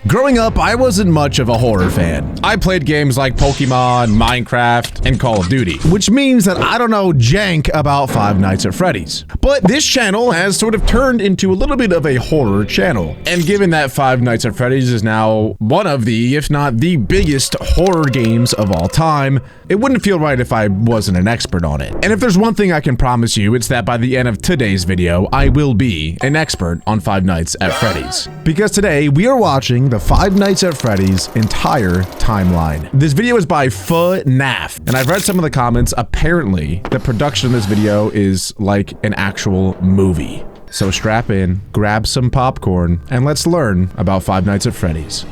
Growing up, I wasn't much of a horror fan. I played games like Pokemon, Minecraft, and Call of Duty, which means that I don't know jank about Five Nights at Freddy's. But this channel has sort of turned into a little bit of a horror channel. And given that Five Nights at Freddy's is now one of the, if not the biggest horror games of all time, it wouldn't feel right if I wasn't an expert on it. And if there's one thing I can promise you, it's that by the end of today's video, I will be an expert on Five Nights at Freddy's. Because today, we are watching the Five Nights at Freddy's entire timeline. This video is by FNAF, and I've read some of the comments. Apparently, the production of this video is like an actual movie. So strap in, grab some popcorn, and let's learn about Five Nights at Freddy's.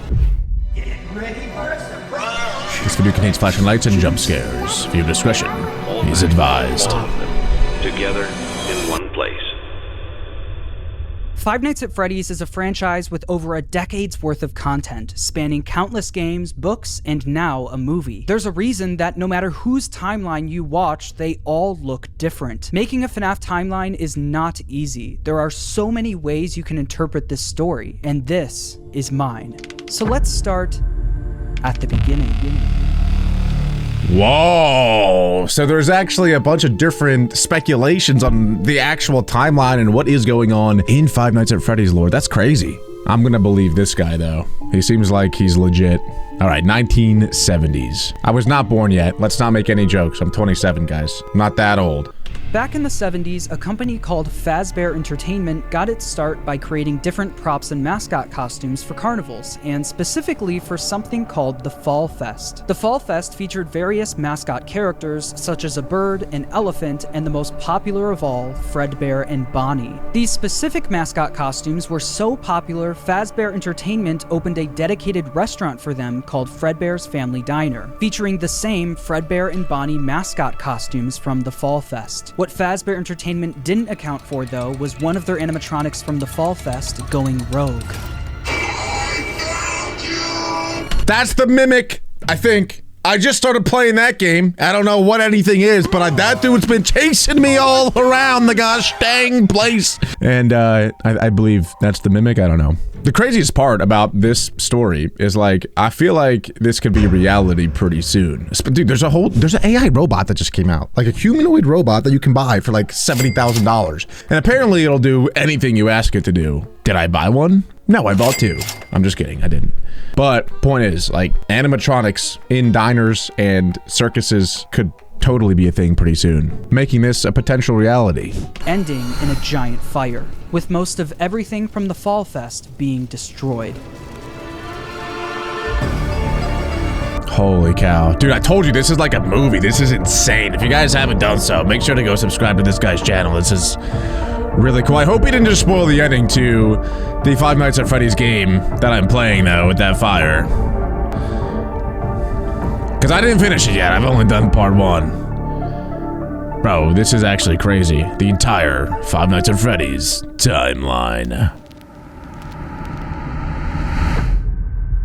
This video contains flashing lights and jump scares. Viewer discretion is advised. Together in one place. Five Nights at Freddy's is a franchise with over a decade's worth of content, spanning countless games, books, and now a movie. There's a reason that no matter whose timeline you watch, they all look different. Making a FNAF timeline is not easy. There are so many ways you can interpret this story, and this is mine. So let's start at the beginning. Whoa, so there's actually a bunch of different speculations on the actual timeline and what is going on in Five Nights at Freddy's lore. That's crazy. I'm gonna believe this guy though. He seems like he's legit. All right, 1970s. I was not born yet. Let's not make any jokes. I'm 27, guys. I'm not that old. Back in the 70s, a company called Fazbear Entertainment got its start by creating different props and mascot costumes for carnivals, and specifically for something called the Fall Fest. The Fall Fest featured various mascot characters, such as a bird, an elephant, and the most popular of all, Fredbear and Bonnie. These specific mascot costumes were so popular, Fazbear Entertainment opened a dedicated restaurant for them called Fredbear's Family Diner, featuring the same Fredbear and Bonnie mascot costumes from the Fall Fest. What Fazbear Entertainment didn't account for, though, was one of their animatronics from the Fall Fest going rogue. That's the Mimic, I think. I just started playing that game. I don't know what anything is, but that dude's been chasing me all around the gosh dang place. And I believe that's the Mimic. I don't know. The craziest part about this story is, like, I feel like this could be reality pretty soon. But dude, there's an AI robot that just came out, like a humanoid robot that you can buy for like $70,000. And apparently it'll do anything you ask it to do. Did I buy one? No, I bought two. I'm just kidding, I didn't. But point is, like, animatronics in diners and circuses could totally be a thing pretty soon, making this a potential reality. Ending in a giant fire, with most of everything from the Fall Fest being destroyed. Holy cow. Dude, I told you this is like a movie. This is insane. If you guys haven't done so, make sure to go subscribe to this guy's channel. This is really cool. I hope he didn't just spoil the ending to the Five Nights at Freddy's game that I'm playing, though, with that fire. Because I didn't finish it yet. I've only done part 1. Bro, this is actually crazy. The entire Five Nights at Freddy's timeline.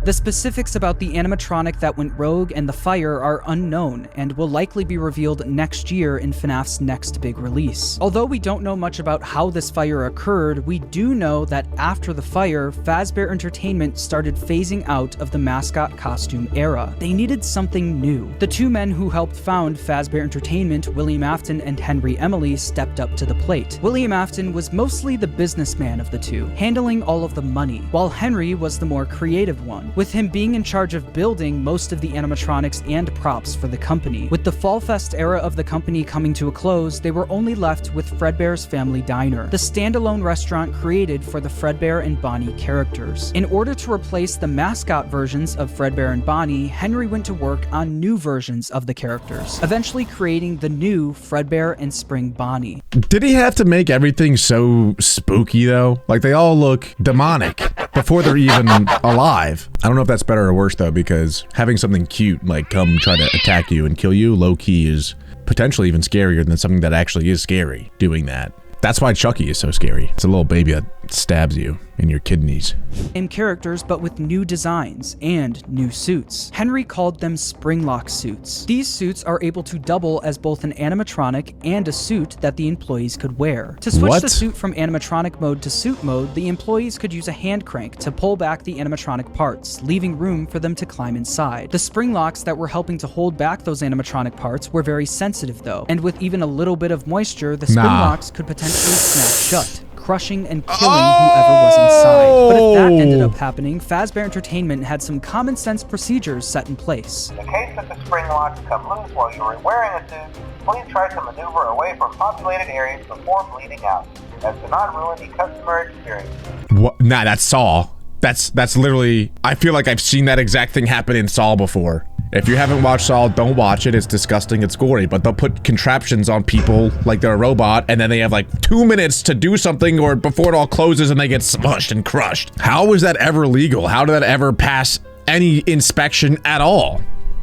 The specifics about the animatronic that went rogue and the fire are unknown and will likely be revealed next year in FNAF's next big release. Although we don't know much about how this fire occurred, we do know that after the fire, Fazbear Entertainment started phasing out of the mascot costume era. They needed something new. The two men who helped found Fazbear Entertainment, William Afton and Henry Emily, stepped up to the plate. William Afton was mostly the businessman of the two, handling all of the money, while Henry was the more creative one, with him being in charge of building most of the animatronics and props for the company. With the Fall Fest era of the company coming to a close, they were only left with Fredbear's Family Diner, the standalone restaurant created for the Fredbear and Bonnie characters. In order to replace the mascot versions of Fredbear and Bonnie, Henry went to work on new versions of the characters, eventually creating the new Fredbear and Spring Bonnie. Did he have to make everything so spooky, though? Like, they all look demonic before they're even alive. I don't know if that's better or worse, though, because having something cute, like, come try to attack you and kill you, low-key is potentially even scarier than something that actually is scary doing that. That's why Chucky is so scary. It's a little baby that stabs you. in your kidneys. Same characters, but with new designs and new suits. Henry called them springlock suits. These suits are able to double as both an animatronic and a suit that the employees could wear. To switch the suit from animatronic mode to suit mode, the employees could use a hand crank to pull back the animatronic parts, leaving room for them to climb inside. The spring locks that were helping to hold back those animatronic parts were very sensitive though, and with even a little bit of moisture, the spring locks could potentially snap shut, crushing and killing whoever was inside. But if that ended up happening, Fazbear Entertainment had some common sense procedures set in place. In the case that the spring locks come loose while you are wearing a suit, please try to maneuver away from populated areas before bleeding out, as to not ruin the customer experience. What? Nah, that's Saw. That's literally, I feel like I've seen that exact thing happen in Saw before. If you haven't watched Saw, don't watch it. It's disgusting. It's gory. But they'll put contraptions on people like they're a robot, and then they have like 2 minutes to do something or before it all closes and they get smushed and crushed. How is that ever legal? How did that ever pass any inspection at all?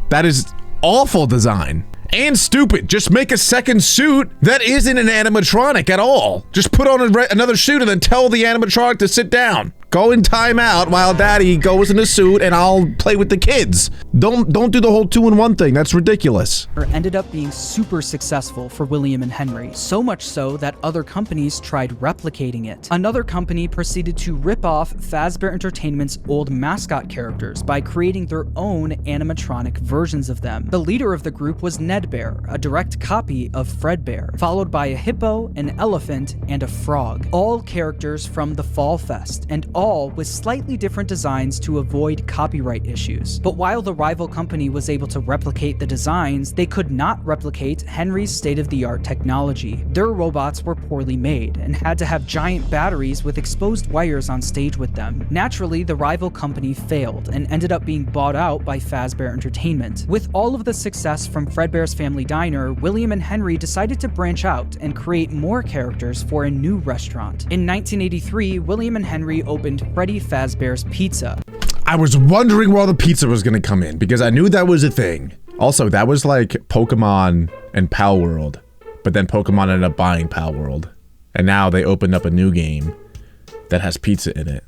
That is awful design. And stupid. Just make a second suit that isn't an animatronic at all. Just put on another suit and then tell the animatronic to sit down. Go in timeout while daddy goes in a suit and I'll play with the kids. Don't do the whole 2-in-1 thing. That's ridiculous. Ended up being super successful for William and Henry, so much so that other companies tried replicating it. Another company proceeded to rip off Fazbear Entertainment's old mascot characters by creating their own animatronic versions of them. The leader of the group was Ned Bear, a direct copy of Fredbear, followed by a hippo, an elephant, and a frog. All characters from the Fall Fest, and all with slightly different designs to avoid copyright issues. But while the rival company was able to replicate the designs, they could not replicate Henry's state-of-the-art technology. Their robots were poorly made and had to have giant batteries with exposed wires on stage with them. Naturally, the rival company failed and ended up being bought out by Fazbear Entertainment. With all of the success from Fredbear's Family Diner, William and Henry decided to branch out and create more characters for a new restaurant. In 1983, William and Henry opened Freddy Fazbear's Pizza. I was wondering where the pizza was gonna come in because I knew that was a thing. Also, that was like Pokemon and Pal World, but then Pokemon ended up buying Pal World, and now they opened up a new game that has pizza in it.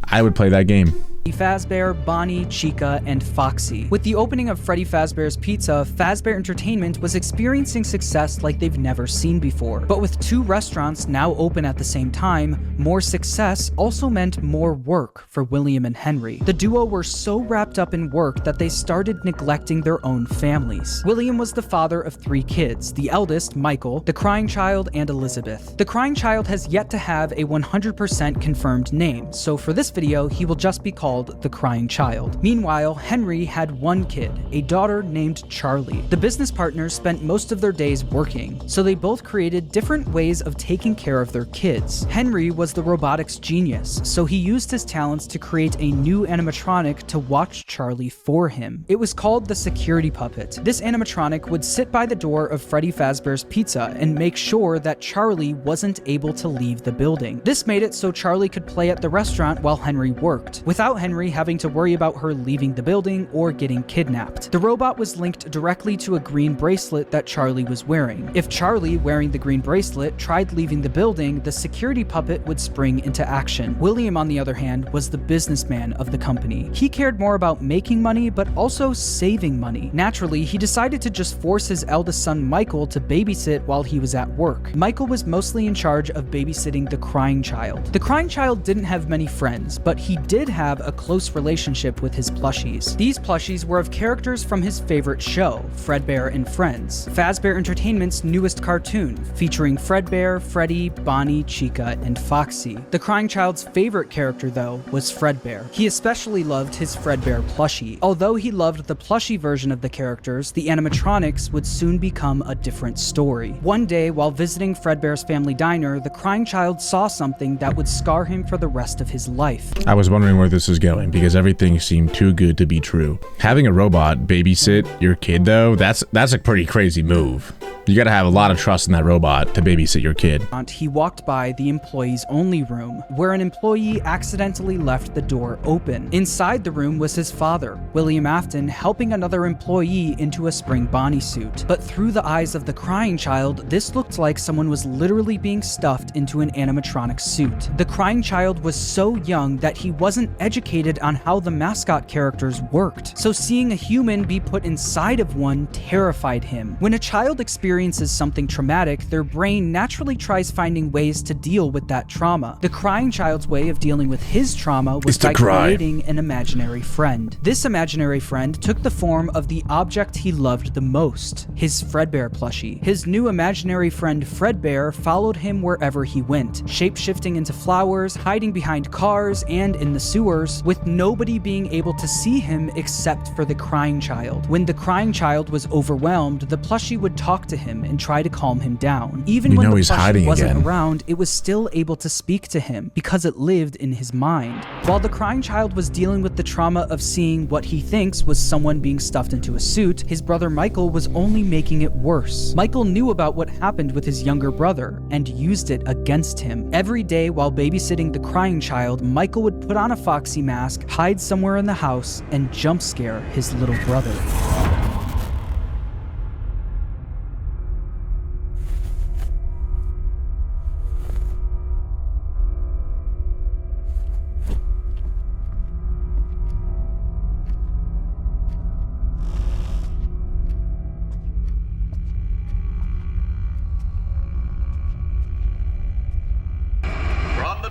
I would play that game. Fazbear, Bonnie, Chica, and Foxy. With the opening of Freddy Fazbear's Pizza, Fazbear Entertainment was experiencing success like they've never seen before. But with 2 restaurants now open at the same time, more success also meant more work for William and Henry. The duo were so wrapped up in work that they started neglecting their own families. William was the father of 3 kids, the eldest, Michael, the crying child, and Elizabeth. The crying child has yet to have a 100% confirmed name, so for this video, he will just be called the crying child. Meanwhile, Henry had 1 kid, a daughter named Charlie. The business partners spent most of their days working, so they both created different ways of taking care of their kids. Henry was the robotics genius, so he used his talents to create a new animatronic to watch Charlie for him. It was called the security puppet. This animatronic would sit by the door of Freddy Fazbear's Pizza and make sure that Charlie wasn't able to leave the building. This made it so Charlie could play at the restaurant while Henry worked, without Henry having to worry about her leaving the building or getting kidnapped. The robot was linked directly to a green bracelet that Charlie was wearing. If Charlie, wearing the green bracelet, tried leaving the building, the security puppet would spring into action. William, on the other hand, was the businessman of the company. He cared more about making money, but also saving money. Naturally, he decided to just force his eldest son Michael to babysit while he was at work. Michael was mostly in charge of babysitting the crying child. The crying child didn't have many friends, but he did have a close relationship with his plushies. These plushies were of characters from his favorite show, Fredbear and Friends, Fazbear Entertainment's newest cartoon, featuring Fredbear, Freddy, Bonnie, Chica, and Foxy. The crying child's favorite character, though, was Fredbear. He especially loved his Fredbear plushie. Although he loved the plushie version of the characters, the animatronics would soon become a different story. One day, while visiting Fredbear's Family Diner, the crying child saw something that would scar him for the rest of his life. I was wondering where this is going because everything seemed too good to be true. Having a robot babysit your kid, though, that's a pretty crazy move. You gotta have a lot of trust in that robot to babysit your kid. He walked by the employees only room, where an employee accidentally left the door open. Inside the room was his father, William Afton, helping another employee into a spring Bonnie suit. But through the eyes of the crying child, this looked like someone was literally being stuffed into an animatronic suit. The crying child was so young that he wasn't educated on how the mascot characters worked. So seeing a human be put inside of one terrified him. When a child experiences something traumatic, their brain naturally tries finding ways to deal with that trauma. The crying child's way of dealing with his trauma was by creating an imaginary friend. This imaginary friend took the form of the object he loved the most, his Fredbear plushie. His new imaginary friend Fredbear followed him wherever he went, shape-shifting into flowers, hiding behind cars and in the sewers, with nobody being able to see him except for the crying child. When the crying child was overwhelmed, the plushie would talk to him and try to calm him down. Even when the plushie wasn't around, it was still able to speak to him because it lived in his mind. While the crying child was dealing with the trauma of seeing what he thinks was someone being stuffed into a suit, his brother Michael was only making it worse. Michael knew about what happened with his younger brother and used it against him. Every day while babysitting the crying child, Michael would put on a foxy mask, hide somewhere in the house, and jump scare his little brother.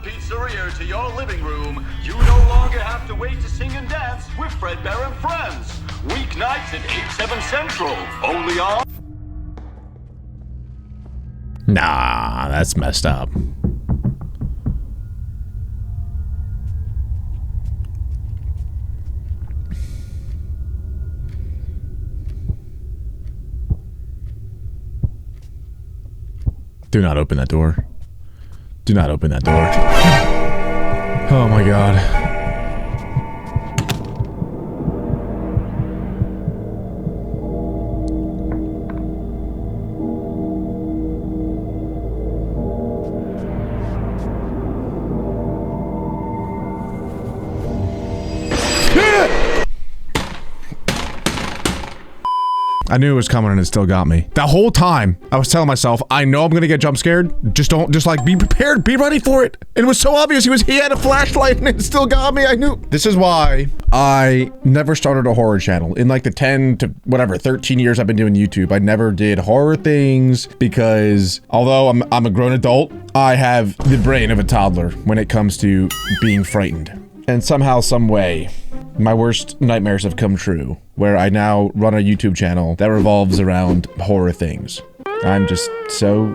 Pizzeria to your living room, you no longer have to wait to sing and dance with Fredbear and Friends. Weeknights at 8/7 Central, only on... Nah, that's messed up. Do not open that door. Do not open that door. Oh my god. I knew it was coming and it still got me. The whole time, I was telling myself, I know I'm gonna get jump scared. Just like, be prepared, be ready for it. And it was so obvious. He had a flashlight and it still got me. I knew. This is why I never started a horror channel. In like the 10 to whatever, 13 years I've been doing YouTube, I never did horror things because although I'm a grown adult, I have the brain of a toddler when it comes to being frightened. And somehow, some way, my worst nightmares have come true, where I now run a YouTube channel that revolves around horror things. I'm just so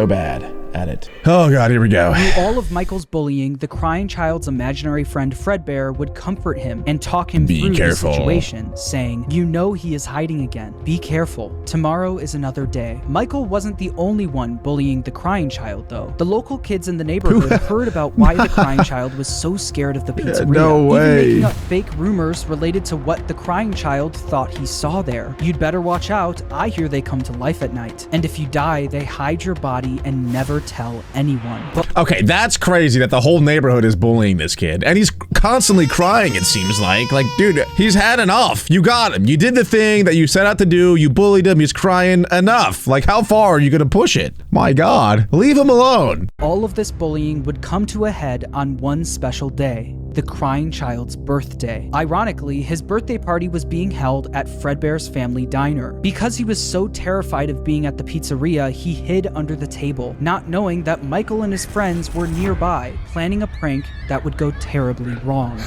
bad at it. Oh god, here we go. Through all of Michael's bullying, the crying child's imaginary friend Fredbear would comfort him and talk him through the situation, saying, "You know he is hiding again. Be careful. Tomorrow is another day." Michael wasn't the only one bullying the crying child, though. The local kids in the neighborhood heard about why the crying child was so scared of the pizzeria, no way. even making up fake rumors related to what the crying child thought he saw there. "You'd better watch out. I hear they come to life at night. And if you die, they hide your body and never tell anyone." But okay, that's crazy that the whole neighborhood is bullying this kid. And he's constantly crying, it seems like. Like, dude, he's had enough. You got him. You did the thing that you set out to do. You bullied him. He's crying. Enough. Like, how far are you gonna push it? My god. Leave him alone. all of this bullying would come to a head on one special day, the crying child's birthday. Ironically, his birthday party was being held at Fredbear's family diner. Because he was so terrified of being at the pizzeria, he hid under the table, not knowing that Michael and his friends were nearby, planning a prank that would go terribly wrong.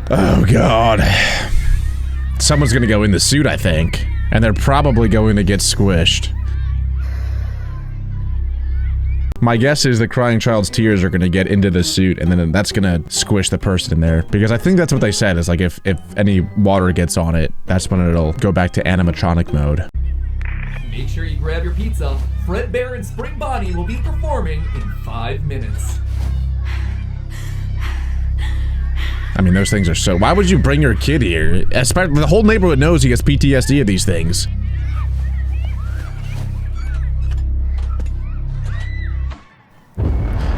Oh god. Someone's gonna go in the suit, I think. And they're probably going to get squished. My guess is the crying child's tears are gonna get into the suit, and then that's gonna squish the person in there. Because I think that's what they said, is like if any water gets on it, that's when it'll go back to animatronic mode. Make sure you grab your pizza. Fredbear and Spring Bonnie will be performing in 5 minutes. I mean, those things are so... Why would you bring your kid here? Especially, the whole neighborhood knows he gets PTSD of these things.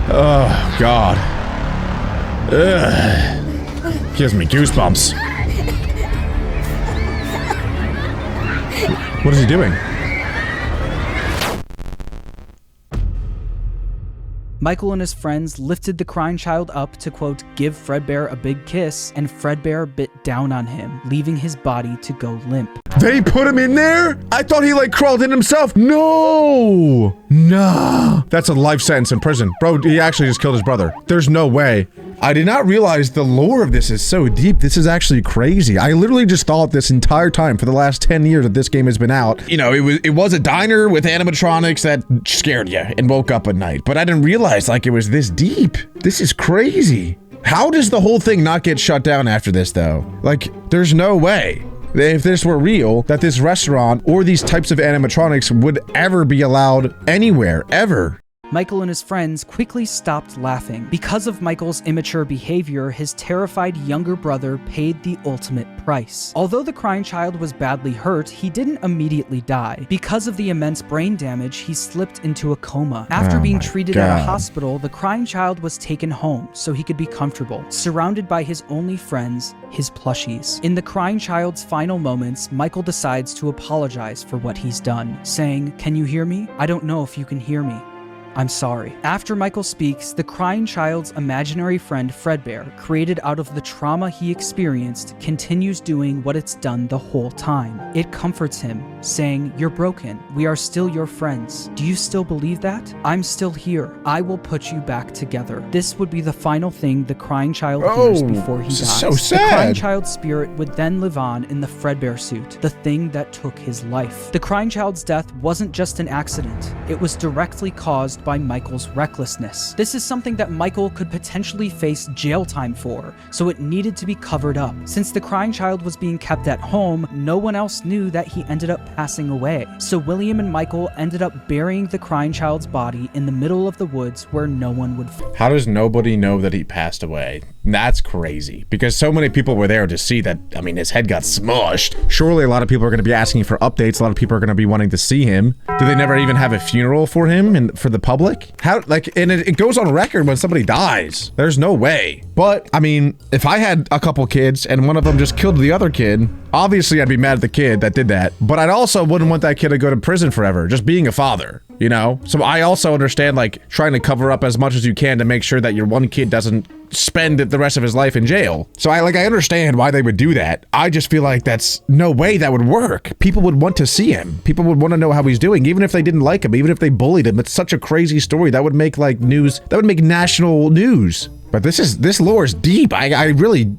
Oh, God. Ugh. Gives me goosebumps. What is he doing? Michael and his friends lifted the crying child up to, quote, give Fredbear a big kiss, and Fredbear bit down on him, leaving his body to go limp. They put him in there? I thought he, like, crawled in himself. No! Nah. That's a life sentence in prison. Bro, he actually just killed his brother. There's no way. I did not realize the lore of this is so deep. This is actually crazy. I literally just thought this entire time for the last 10 years that this game has been out. You know, it was a diner with animatronics that scared you and woke up at night. But I didn't realize, like, it was this deep. This is crazy. How does the whole thing not get shut down after this, though? Like, there's no way, if this were real, that this restaurant or these types of animatronics would ever be allowed anywhere, ever. Michael and his friends quickly stopped laughing. Because of Michael's immature behavior, his terrified younger brother paid the ultimate price. Although the crying child was badly hurt, he didn't immediately die. Because of the immense brain damage, he slipped into a coma. After being treated at a hospital, the crying child was taken home so he could be comfortable, surrounded by his only friends, his plushies. In the crying child's final moments, Michael decides to apologize for what he's done, saying, "Can you hear me? I don't know if you can hear me. I'm sorry." After Michael speaks, the crying child's imaginary friend Fredbear, created out of the trauma he experienced, continues doing what it's done the whole time. It comforts him, saying, "You're broken. We are still your friends. Do you still believe that? I'm still here. I will put you back together." This would be the final thing the crying child hears before he dies. So sad. The crying child's spirit would then live on in the Fredbear suit, the thing that took his life. The crying child's death wasn't just an accident. It was directly caused by Michael's recklessness. This is something that Michael could potentially face jail time for, so it needed to be covered up. Since the crying child was being kept at home, no one else knew that he ended up passing away. So William and Michael ended up burying the crying child's body in the middle of the woods where no one would find. How does nobody know that he passed away? That's crazy, because so many people were there to see that. I mean, his head got smushed. Surely a lot of people are going to be asking for updates. A lot of people are going to be wanting to see him. Do they never even have a funeral for him and for the public? How, like, and it goes on record when somebody dies. There's no way. But I mean, if I had a couple kids and one of them just killed the other kid, obviously I'd be mad at the kid that did that, but I also wouldn't want that kid to go to prison forever, just being a father, you know? So I also understand, like, trying to cover up as much as you can to make sure that your one kid doesn't spend the rest of his life in jail. So I understand why they would do that. I just feel like that's no way that would work. People would want to see him. People would want to know how he's doing, even if they didn't like him, even if they bullied him. It's such a crazy story. That would make, like, news. That would make national news. But this lore is deep. I really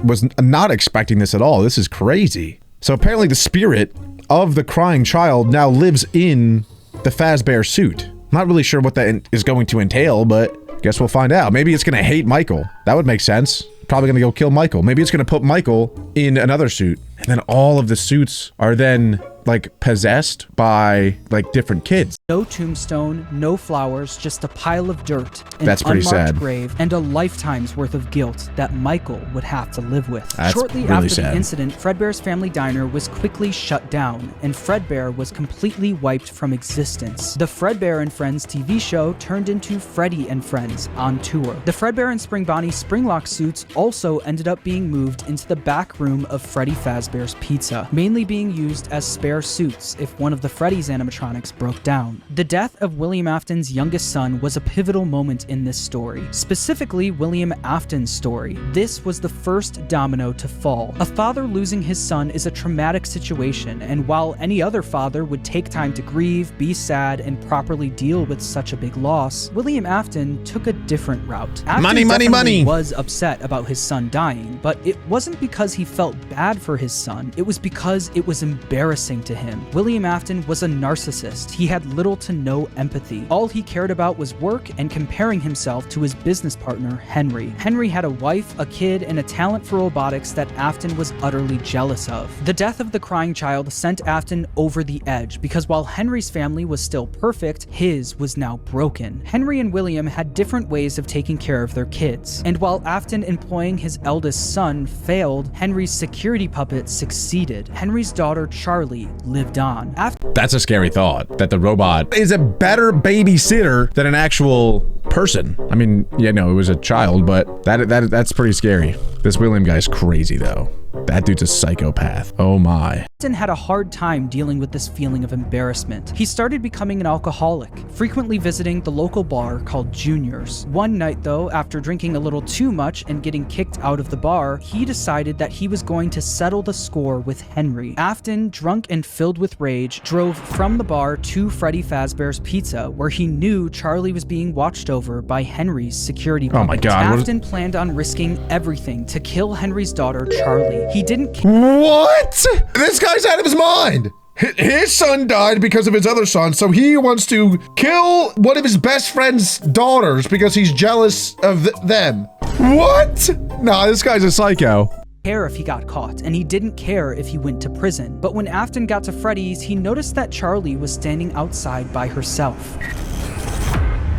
was not expecting this at all. This is crazy. So apparently the spirit of the crying child now lives in the Fazbear suit. Not really sure what that is going to entail, but guess we'll find out. Maybe it's gonna hate Michael. That would make sense. Probably gonna go kill Michael. Maybe it's gonna put Michael in another suit. And then all of the suits are then, like, possessed by, like, different kids. No tombstone, no flowers, just a pile of dirt, an That's pretty unmarked sad. grave, and a lifetime's worth of guilt that Michael would have to live with. That's Shortly really after sad. the incident, Fredbear's family diner was quickly shut down, and Fredbear was completely wiped from existence. The Fredbear and Friends TV show turned into Freddy and Friends on tour. The Fredbear and Spring Bonnie springlock suits also ended up being moved into the back room of Freddy Fazbear's Pizza, mainly being used as spare suits if one of the Freddy's animatronics broke down. The death of William Afton's youngest son was a pivotal moment in this story, specifically William Afton's story. This was the first domino to fall. A father losing his son is a traumatic situation, and while any other father would take time to grieve, be sad, and properly deal with such a big loss, William Afton took a different route. Afton definitely was upset about his son dying, but it wasn't because he felt bad for his son, it was because it was embarrassing to to him. William Afton was a narcissist. He had little to no empathy. All he cared about was work and comparing himself to his business partner, Henry. Henry had a wife, a kid, and a talent for robotics that Afton was utterly jealous of. The death of the crying child sent Afton over the edge because while Henry's family was still perfect, his was now broken. Henry and William had different ways of taking care of their kids, and while Afton employing his eldest son failed, Henry's security puppet succeeded. Henry's daughter, Charlie, lived on. That's a scary thought, that the robot is a better babysitter than an actual person. I mean, yeah, no, it was a child, but that's pretty scary. This William guy's crazy, though. That dude's a psychopath. Oh my. Afton had a hard time dealing with this feeling of embarrassment. He started becoming an alcoholic, frequently visiting the local bar called Junior's. One night though, after drinking a little too much and getting kicked out of the bar, he decided that he was going to settle the score with Henry. Afton, drunk and filled with rage, drove from the bar to Freddy Fazbear's Pizza, where he knew Charlie was being watched over by Henry's security puppet. Oh my God. Afton planned on risking everything to kill Henry's daughter, Charlie. He didn't What? This guy's out of his mind. His son died because of his other son, so he wants to kill one of his best friend's daughters because he's jealous of them. What? Nah, this guy's a psycho. Care if he got caught, and he didn't care if he went to prison. But when Afton got to Freddy's, he noticed that Charlie was standing outside by herself.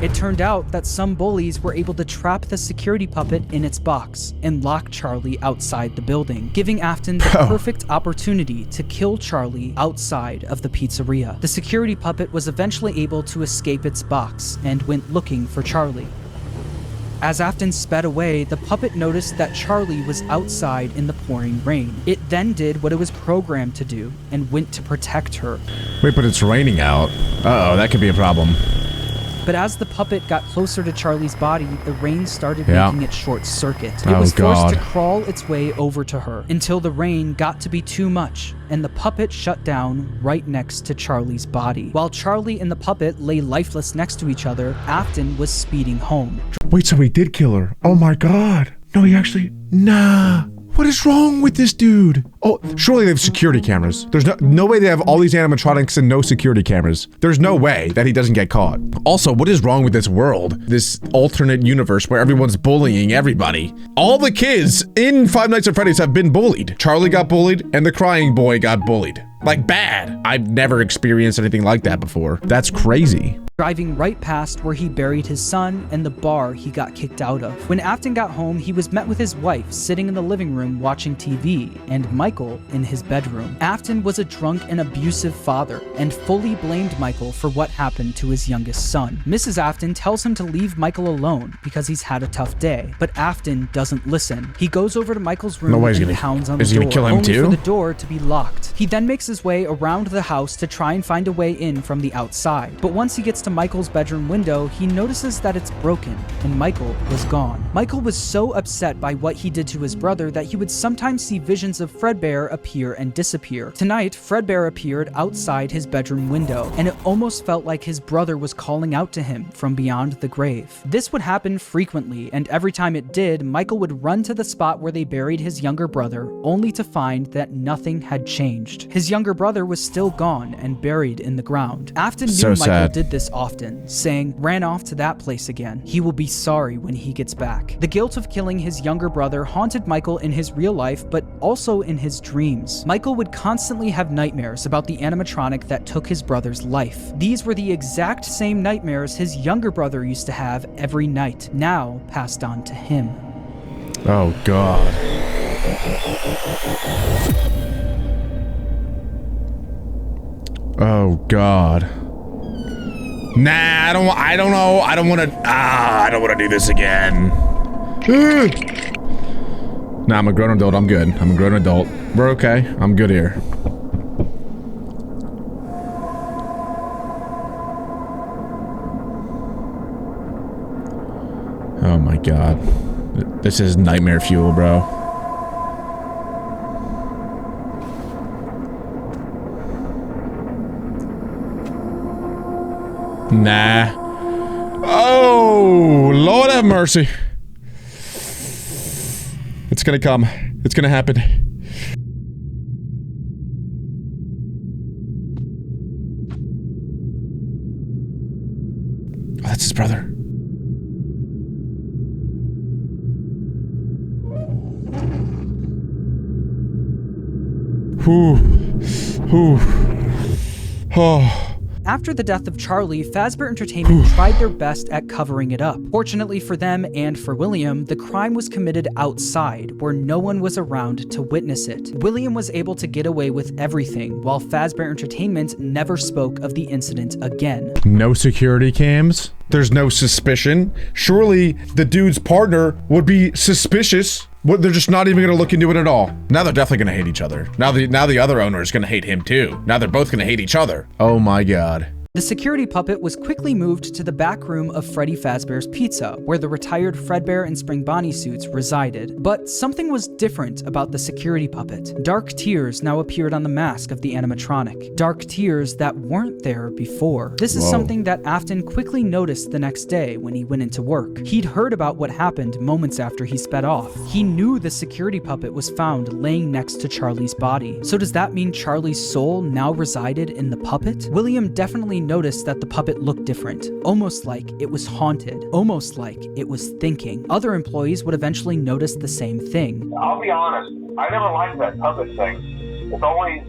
It turned out that some bullies were able to trap the security puppet in its box and lock Charlie outside the building, giving Afton the perfect opportunity to kill Charlie outside of the pizzeria. The security puppet was eventually able to escape its box and went looking for Charlie. As Afton sped away, the puppet noticed that Charlie was outside in the pouring rain. It then did what it was programmed to do and went to protect her. Wait, but it's raining out. Uh-oh, that could be a problem. But as the puppet got closer to Charlie's body, the rain started making it short circuit. It was forced to crawl its way over to her until the rain got to be too much, and the puppet shut down right next to Charlie's body. While Charlie and the puppet lay lifeless next to each other, Afton was speeding home. Wait, so he did kill her. Oh my God. No, he actually... Nah. What is wrong with this dude? Oh, surely they have security cameras. There's no way they have all these animatronics and no security cameras. There's no way that he doesn't get caught. Also, what is wrong with this world? This alternate universe where everyone's bullying everybody. All the kids in Five Nights at Freddy's have been bullied. Charlie got bullied and the crying boy got bullied. Like bad. I've never experienced anything like that before. That's crazy. Driving right past where he buried his son and the bar he got kicked out of. When Afton got home, he was met with his wife sitting in the living room watching TV and Michael in his bedroom. Afton was a drunk and abusive father and fully blamed Michael for what happened to his youngest son. Mrs. Afton tells him to leave Michael alone because he's had a tough day, but Afton doesn't listen. He goes over to Michael's room and pounds on the door, only for the door to be locked. He then makes his way around the house to try and find a way in from the outside, but once he gets to Michael's bedroom window, he notices that it's broken and Michael was gone. Michael was so upset by what he did to his brother that he would sometimes see visions of Fredbear appear and disappear. Tonight, Fredbear appeared outside his bedroom window, and it almost felt like his brother was calling out to him from beyond the grave. This would happen frequently, and every time it did, Michael would run to the spot where they buried his younger brother, only to find that nothing had changed. His younger brother was still gone and buried in the ground. Afton knew Michael did this often, saying, "Ran off to that place again. He will be sorry when he gets back." The guilt of killing his younger brother haunted Michael in his real life, but also in his dreams. Michael would constantly have nightmares about the animatronic that took his brother's life. These were the exact same nightmares his younger brother used to have every night, now passed on to him. Oh God. Oh God. Nah, I don't know. I don't want to do this again. Nah, I'm a grown adult. I'm good. I'm a grown adult. We're okay. I'm good here. Oh my God. This is nightmare fuel, bro. Nah. Oh, Lord have mercy. It's gonna come. It's gonna happen. That's his brother. Oh. After the death of Charlie, Fazbear Entertainment tried their best at covering it up. Fortunately for them and for William, the crime was committed outside, where no one was around to witness it. William was able to get away with everything, while Fazbear Entertainment never spoke of the incident again. No security cams? There's no suspicion? Surely the dude's partner would be suspicious. What, they're just not even gonna look into it at all. Now they're definitely gonna hate each other. Now the other owner is gonna hate him too. Now they're both gonna hate each other. Oh my god. The security puppet was quickly moved to the back room of Freddy Fazbear's Pizza, where the retired Fredbear and Spring Bonnie suits resided. But something was different about the security puppet. Dark tears now appeared on the mask of the animatronic. Dark tears that weren't there before. This is something that Afton quickly noticed the next day when he went into work. He'd heard about what happened moments after he sped off. He knew the security puppet was found laying next to Charlie's body. So does that mean Charlie's soul now resided in the puppet? William definitely noticed that the puppet looked different, almost like it was haunted, almost like it was thinking. Other employees would eventually notice the same thing. I'll be honest, I never liked that puppet thing. It's always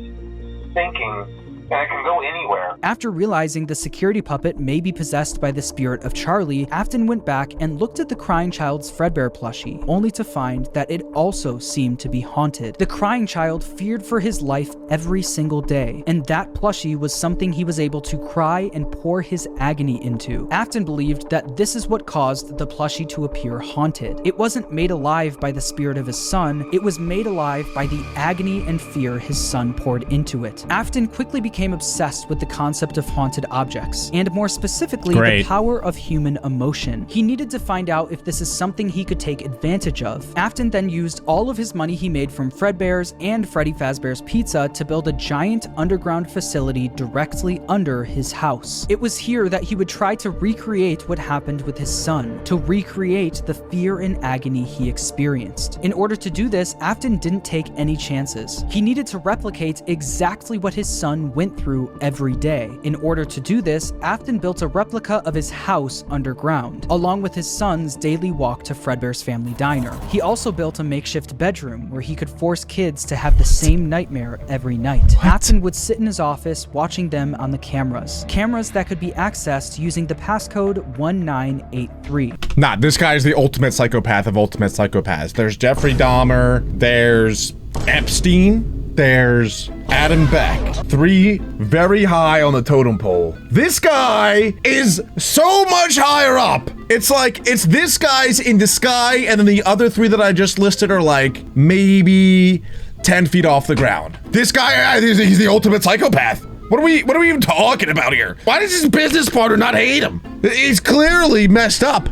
thinking, and it can go anywhere. After realizing the security puppet may be possessed by the spirit of Charlie, Afton went back and looked at the crying child's Fredbear plushie, only to find that it also seemed to be haunted. The crying child feared for his life every single day, and that plushie was something he was able to cry and pour his agony into. Afton believed that this is what caused the plushie to appear haunted. It wasn't made alive by the spirit of his son, it was made alive by the agony and fear his son poured into it. Afton quickly became obsessed with the concept of haunted objects, and more specifically, the power of human emotion. He needed to find out if this is something he could take advantage of. Afton then used all of his money he made from Fredbear's and Freddy Fazbear's Pizza to build a giant underground facility directly under his house. It was here that he would try to recreate what happened with his son, to recreate the fear and agony he experienced. In order to do this, Afton didn't take any chances. He needed to replicate exactly what his son went through every day. In order to do this, Afton built a replica of his house underground, along with his son's daily walk to Fredbear's family diner. He also built a makeshift bedroom where he could force kids to have the same nightmare every night. Afton would sit in his office watching them on the cameras that could be accessed using the passcode 1983. Nah, this guy is the ultimate psychopath of ultimate psychopaths. There's Jeffrey Dahmer, there's Epstein, there's Adam Beck. 3 very high on the totem pole. This guy is so much higher up. It's like, it's this guy's in the sky, and then the other 3 that I just listed are like maybe 10 feet off the ground. This guy, he's the ultimate psychopath. What are we even talking about here? Why does his business partner not hate him? He's clearly messed up.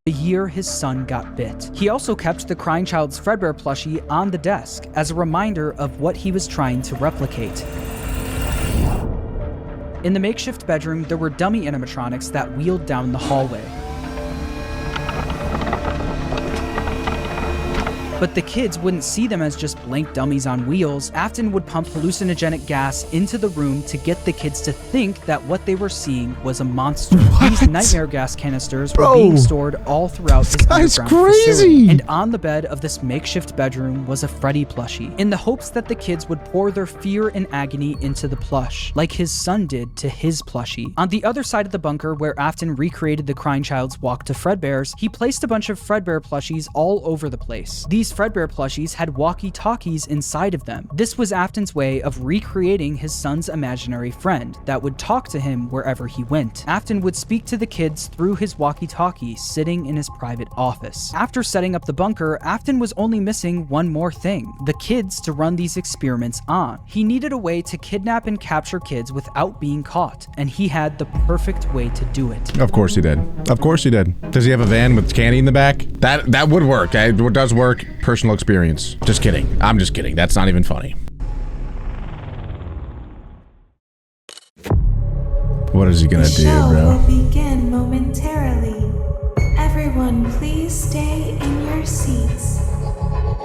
The year his son got bit. He also kept the crying child's Fredbear plushie on the desk as a reminder of what he was trying to replicate. In the makeshift bedroom, there were dummy animatronics that wheeled down the hallway. But the kids wouldn't see them as just blank dummies on wheels. Afton would pump hallucinogenic gas into the room to get the kids to think that what they were seeing was a monster. These nightmare gas canisters were being stored all throughout his underground facility. And on the bed of this makeshift bedroom was a Freddy plushie, in the hopes that the kids would pour their fear and agony into the plush, like his son did to his plushie. On the other side of the bunker, where Afton recreated the crying child's walk to Fredbear's, he placed a bunch of Fredbear plushies all over the place. These Fredbear plushies had walkie-talkies inside of them. This was Afton's way of recreating his son's imaginary friend that would talk to him wherever he went. Afton would speak to the kids through his walkie-talkie sitting in his private office. After setting up the bunker, Afton was only missing one more thing: the kids to run these experiments on. He needed a way to kidnap and capture kids without being caught, and he had the perfect way to do it. Of course he did. Of course he did. Does he have a van with candy in the back? That would work. It does work. Personal experience. Just kidding. I'm just kidding. That's not even funny. What is he gonna do, bro? The show will begin momentarily. Everyone, please stay in your seats.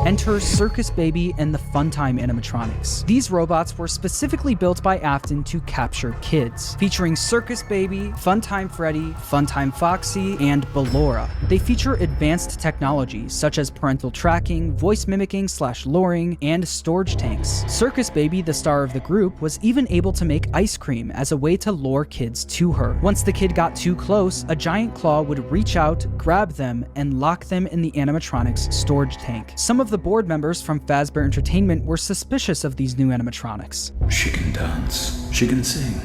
Enter Circus Baby and the Funtime animatronics. These robots were specifically built by Afton to capture kids, featuring Circus Baby, Funtime Freddy, Funtime Foxy, and Ballora. They feature advanced technology such as parental tracking, voice mimicking / luring, and storage tanks. Circus Baby, the star of the group, was even able to make ice cream as a way to lure kids to her. Once the kid got too close, a giant claw would reach out, grab them, and lock them in the animatronics storage tank. Some of the board members from Fazbear Entertainment were suspicious of these new animatronics. She can dance. She can sing.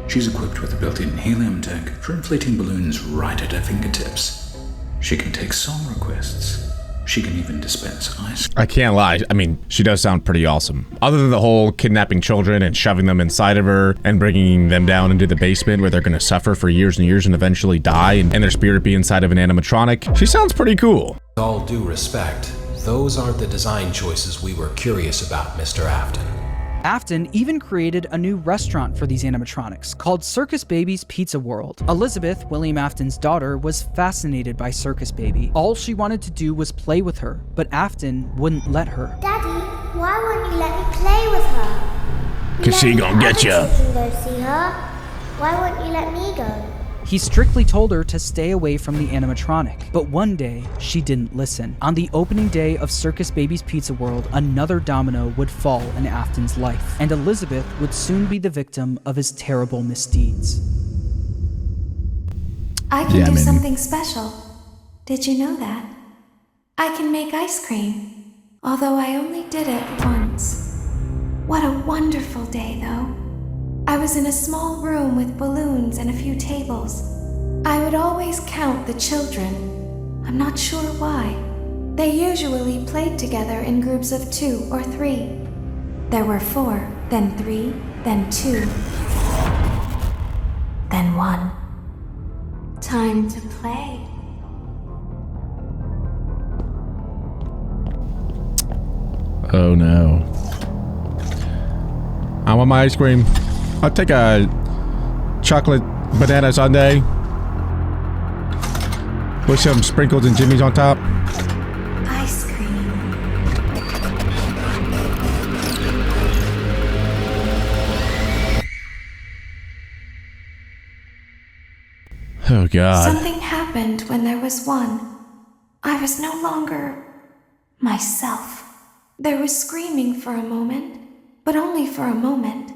She's equipped with a built-in helium tank for inflating balloons right at her fingertips. She can take song requests. She can even dispense ice. I can't lie. I mean, she does sound pretty awesome. Other than the whole kidnapping children and shoving them inside of her and bringing them down into the basement where they're going to suffer for years and years and eventually die and their spirit be inside of an animatronic, she sounds pretty cool. With all due respect, those aren't the design choices we were curious about, Mr. Afton. Afton even created a new restaurant for these animatronics called Circus Baby's Pizza World. Elizabeth, William Afton's daughter, was fascinated by Circus Baby. All she wanted to do was play with her, but Afton wouldn't let her. Daddy, why won't you let me play with her? 'Cause she gonna get ya. You can go see her. Why won't you let me go? He strictly told her to stay away from the animatronic, but one day, she didn't listen. On the opening day of Circus Baby's Pizza World, another domino would fall in Afton's life, and Elizabeth would soon be the victim of his terrible misdeeds. I can do something special. Did you know that? I can make ice cream, although I only did it once. What a wonderful day, though. I was in a small room with balloons and a few tables. I would always count the children. I'm not sure why. They usually played together in groups of 2 or 3. There were 4, then 3, then 2, then 1. Time to play. Oh no. I want my ice cream. I'll take a chocolate banana sundae with some sprinkles and jimmies on top. Ice cream. Oh God. Something happened when there was one. I was no longer myself. There was screaming for a moment, but only for a moment.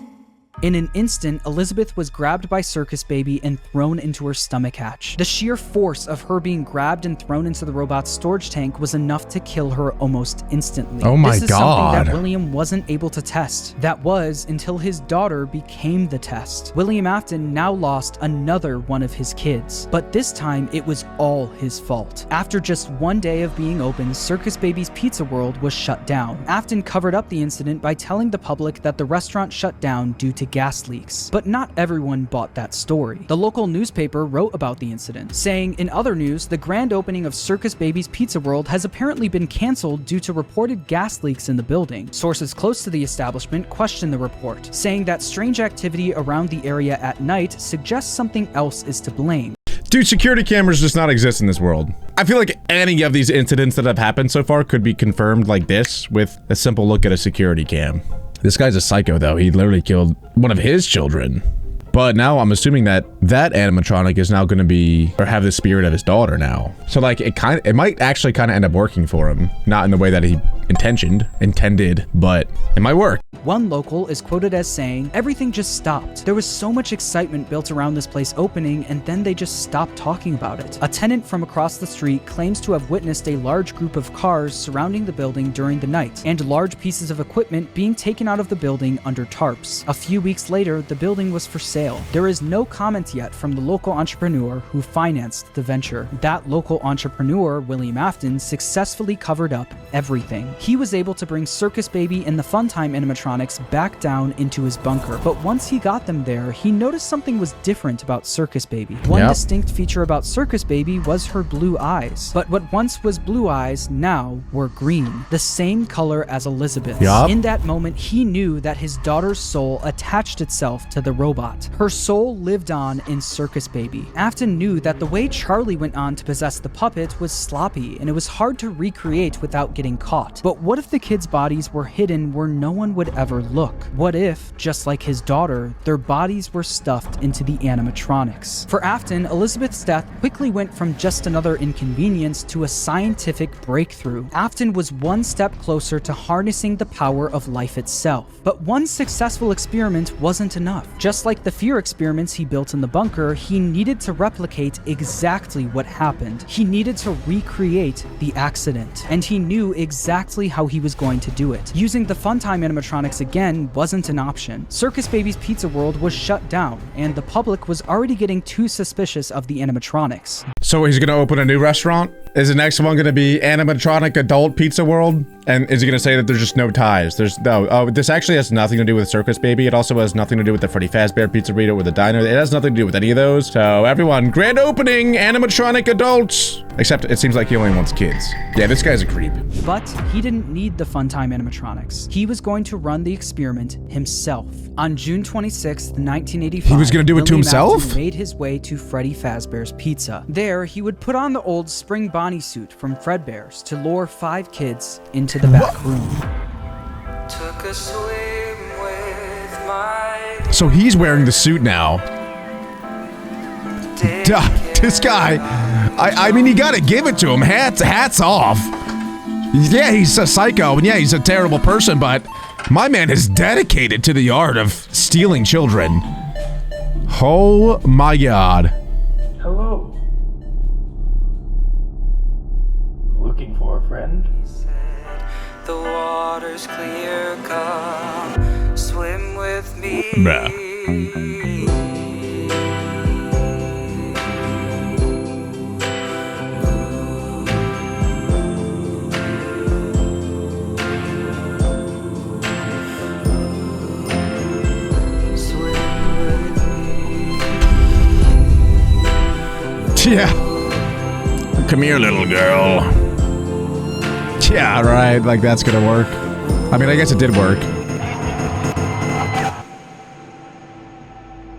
In an instant, Elizabeth was grabbed by Circus Baby and thrown into her stomach hatch. The sheer force of her being grabbed and thrown into the robot's storage tank was enough to kill her almost instantly. Oh my This is God. something that William wasn't able to test. That was until his daughter became the test. William Afton now lost another one of his kids, but this time it was all his fault. After just one day of being open, Circus Baby's Pizza World was shut down. Afton covered up the incident by telling the public that the restaurant shut down due to gas leaks. But not everyone bought that story. The local newspaper wrote about the incident, saying, in other news, the grand opening of Circus Baby's Pizza World has apparently been canceled due to reported gas leaks in the building. Sources close to the establishment questioned the report, saying that strange activity around the area at night suggests something else is to blame. Dude, security cameras does not exist in this world. I feel like any of these incidents that have happened so far could be confirmed like this with a simple look at a security cam. This guy's a psycho though. He literally killed one of his children. But now I'm assuming that that animatronic is now going to be, or have the spirit of his daughter now. So like it might actually kind of end up working for him. Not in the way that he intended, but it might work. One local is quoted as saying, "Everything just stopped. There was so much excitement built around this place opening, and then they just stopped talking about it." A tenant from across the street claims to have witnessed a large group of cars surrounding the building during the night, and large pieces of equipment being taken out of the building under tarps. A few weeks later, the building was for sale. There is no comment yet from the local entrepreneur who financed the venture. That local entrepreneur, William Afton, successfully covered up everything. He was able to bring Circus Baby and the Funtime animatronic animatronics back down into his bunker. But once he got them there, he noticed something was different about Circus Baby. One distinct feature about Circus Baby was her blue eyes. But what once was blue eyes now were green, the same color as Elizabeth's. In that moment, he knew that his daughter's soul attached itself to the robot. Her soul lived on in Circus Baby. Afton knew that the way Charlie went on to possess the puppet was sloppy, and it was hard to recreate without getting caught. But what if the kids' bodies were hidden where no one would ever look? What if, just like his daughter, their bodies were stuffed into the animatronics? For Afton, Elizabeth's death quickly went from just another inconvenience to a scientific breakthrough. Afton was one step closer to harnessing the power of life itself. But one successful experiment wasn't enough. Just like the fear experiments he built in the bunker, he needed to replicate exactly what happened. He needed to recreate the accident, and he knew exactly how he was going to do it. Using the Funtime animatronics again wasn't an option. Circus Baby's Pizza World was shut down, and the public was already getting too suspicious of the animatronics. So he's gonna open a new restaurant? Is the next one gonna be animatronic adult Pizza World? And is he gonna say that there's just no ties? There's no, oh, this actually has nothing to do with Circus Baby. It also has nothing to do with the Freddy Fazbear Pizzeria or the diner. It has nothing to do with any of those. So everyone, grand opening, animatronic adults. Except it seems like he only wants kids. Yeah, this guy's a creep. But he didn't need the Funtime animatronics. He was going to run the experiment himself. On June 26th, 1985, he was gonna do it to himself? Afton made his way to Freddy Fazbear's Pizza. There, he would put on the old Spring Bonnie suit from Fredbear's to lure 5 kids into the back room. Took a swim with my... So he's wearing the suit now. Duh, this guy, I mean, you gotta give it to him. Hats off. Yeah, he's a psycho, and yeah, he's a terrible person, but my man is dedicated to the art of stealing children. Oh my god. Hello. Looking for a friend? The water's clear, come swim with me. Yeah. Come here, little girl. Yeah, right. Like, that's gonna work. I mean, I guess it did work.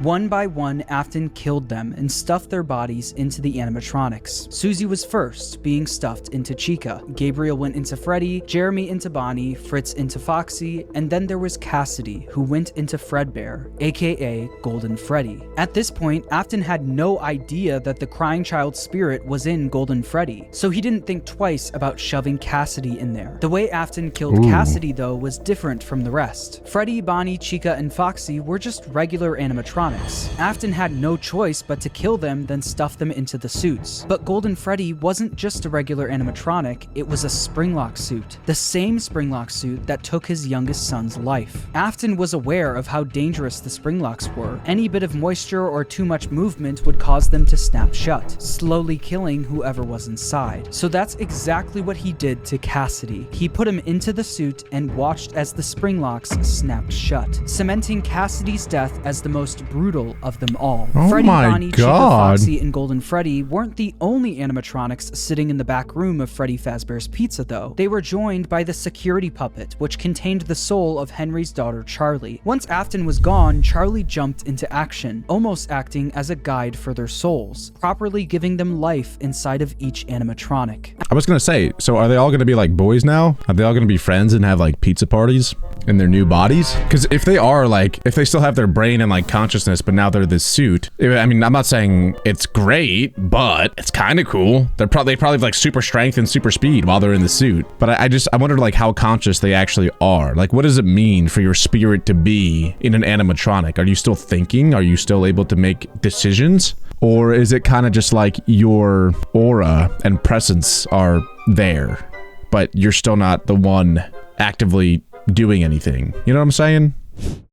One by one, Afton killed them and stuffed their bodies into the animatronics. Susie was first, being stuffed into Chica. Gabriel went into Freddy, Jeremy into Bonnie, Fritz into Foxy, and then there was Cassidy, who went into Fredbear, aka Golden Freddy. At this point, Afton had no idea that the crying child spirit was in Golden Freddy, so he didn't think twice about shoving Cassidy in there. The way Afton killed Cassidy, though, was different from the rest. Freddy, Bonnie, Chica, and Foxy were just regular animatronics. Afton had no choice but to kill them, then stuff them into the suits. But Golden Freddy wasn't just a regular animatronic, it was a springlock suit. The same springlock suit that took his youngest son's life. Afton was aware of how dangerous the springlocks were. Any bit of moisture or too much movement would cause them to snap shut, slowly killing whoever was inside. So that's exactly what he did to Cassidy. He put him into the suit and watched as the springlocks snapped shut, cementing Cassidy's death as the most brutal of them all. Oh Freddy, my Bonnie, Chica, God. Foxy, and Golden Freddy weren't the only animatronics sitting in the back room of Freddy Fazbear's Pizza, though. They were joined by the security puppet, which contained the soul of Henry's daughter, Charlie. Once Afton was gone, Charlie jumped into action, almost acting as a guide for their souls, properly giving them life inside of each animatronic. I was gonna say, so are they all gonna be like boys now? Are they all gonna be friends and have like pizza parties in their new bodies? Because if they are like, if they still have their brain and like consciousness, but now they're this suit. I mean, I'm not saying it's great, but it's kind of cool. They probably have like super strength and super speed while they're in the suit. But I wonder like how conscious they actually are. Like, what does it mean for your spirit to be in an animatronic? Are you still thinking? Are you still able to make decisions? Or is it kind of just like your aura and presence are there, but you're still not the one actively doing anything? You know what I'm saying?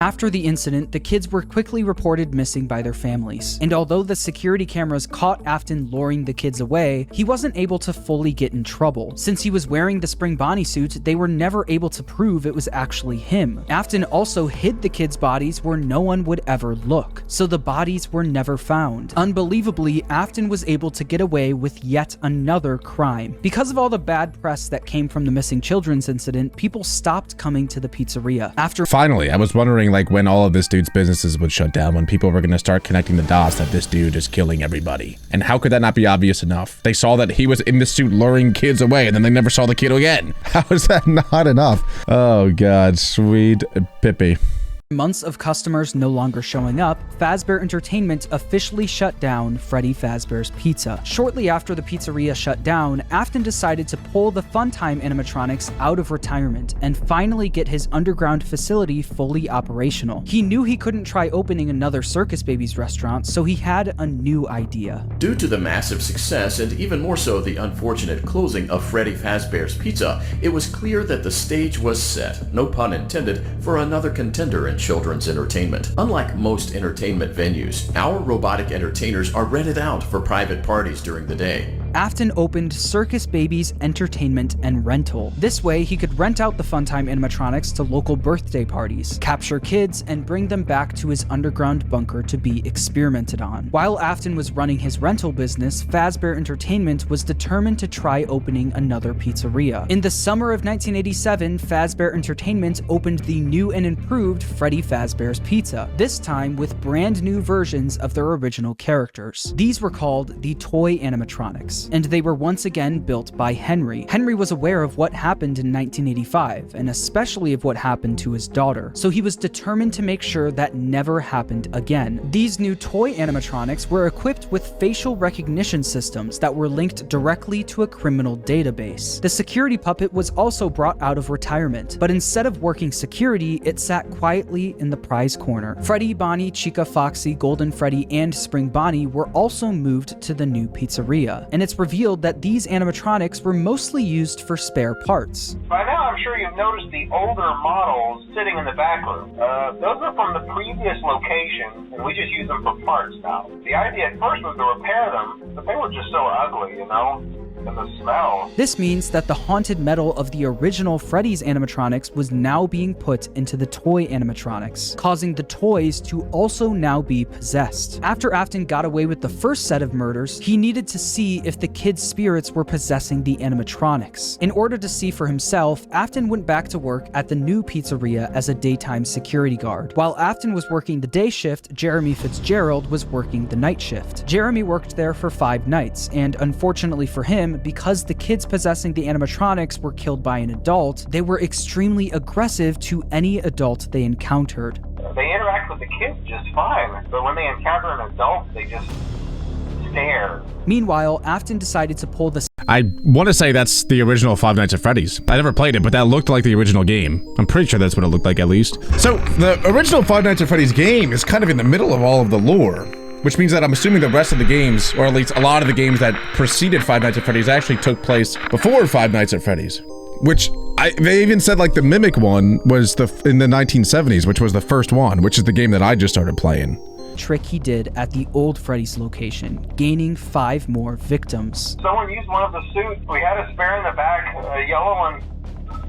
After the incident, the kids were quickly reported missing by their families, and although the security cameras caught Afton luring the kids away, he wasn't able to fully get in trouble. Since he was wearing the Spring Bonnie suit, they were never able to prove it was actually him. Afton also hid the kids' bodies where no one would ever look, so the bodies were never found. Unbelievably, Afton was able to get away with yet another crime. Because of all the bad press that came from the missing children's incident, people stopped coming to the pizzeria. Finally, I was wondering like when all of this dude's businesses would shut down, when people were going to start connecting the dots that this dude is killing everybody. And how could that not be obvious enough? They saw that he was in the suit luring kids away and then they never saw the kid again. How is that not enough? Oh God, sweet Pippi. Months of customers no longer showing up, Fazbear Entertainment officially shut down Freddy Fazbear's Pizza. Shortly after the pizzeria shut down, Afton decided to pull the Funtime animatronics out of retirement and finally get his underground facility fully operational. He knew he couldn't try opening another Circus Babies restaurant, so he had a new idea. Due to the massive success and even more so the unfortunate closing of Freddy Fazbear's Pizza, it was clear that the stage was set, no pun intended, for another contender in children's entertainment. Unlike most entertainment venues, our robotic entertainers are rented out for private parties during the day. Afton opened Circus Babies Entertainment and Rental. This way, he could rent out the Funtime animatronics to local birthday parties, capture kids, and bring them back to his underground bunker to be experimented on. While Afton was running his rental business, Fazbear Entertainment was determined to try opening another pizzeria. In the summer of 1987, Fazbear Entertainment opened the new and improved Freddy Fazbear's Pizza, this time with brand new versions of their original characters. These were called the Toy Animatronics, and they were once again built by Henry. Henry was aware of what happened in 1985, and especially of what happened to his daughter, so he was determined to make sure that never happened again. These new toy animatronics were equipped with facial recognition systems that were linked directly to a criminal database. The security puppet was also brought out of retirement, but instead of working security, it sat quietly in the prize corner. Freddy, Bonnie, Chica, Foxy, Golden Freddy, and Spring Bonnie were also moved to the new pizzeria, and it's revealed that these animatronics were mostly used for spare parts. By now, I'm sure you've noticed the older models sitting in the back room. Those are from the previous location, and we just use them for parts now. The idea at first was to repair them, but they were just so ugly, you know? And the smell. This means that the haunted metal of the original Freddy's animatronics was now being put into the toy animatronics, causing the toys to also now be possessed. After Afton got away with the first set of murders, he needed to see if the kids' spirits were possessing the animatronics. In order to see for himself, Afton went back to work at the new pizzeria as a daytime security guard. While Afton was working the day shift, Jeremy Fitzgerald was working the night shift. Jeremy worked there for 5 nights, and unfortunately for him, because the kids possessing the animatronics were killed by an adult, they were extremely aggressive to any adult they encountered. They interact with the kids just fine, but when they encounter an adult, they just stare. Meanwhile, Afton decided to pull the... I want to say that's the original Five Nights at Freddy's. I never played it, but that looked like the original game. I'm pretty sure that's what it looked like, at least. So, the original Five Nights at Freddy's game is kind of in the middle of all of the lore, which means that I'm assuming the rest of the games, or at least a lot of the games that preceded Five Nights at Freddy's, actually took place before Five Nights at Freddy's. Which, they even said like the Mimic one was in the 1970s, which was the first one, which is the game that I just started playing. Trick he did at the old Freddy's location, gaining 5 more victims. Someone used one of the suits. We had a spare in the back, a yellow one.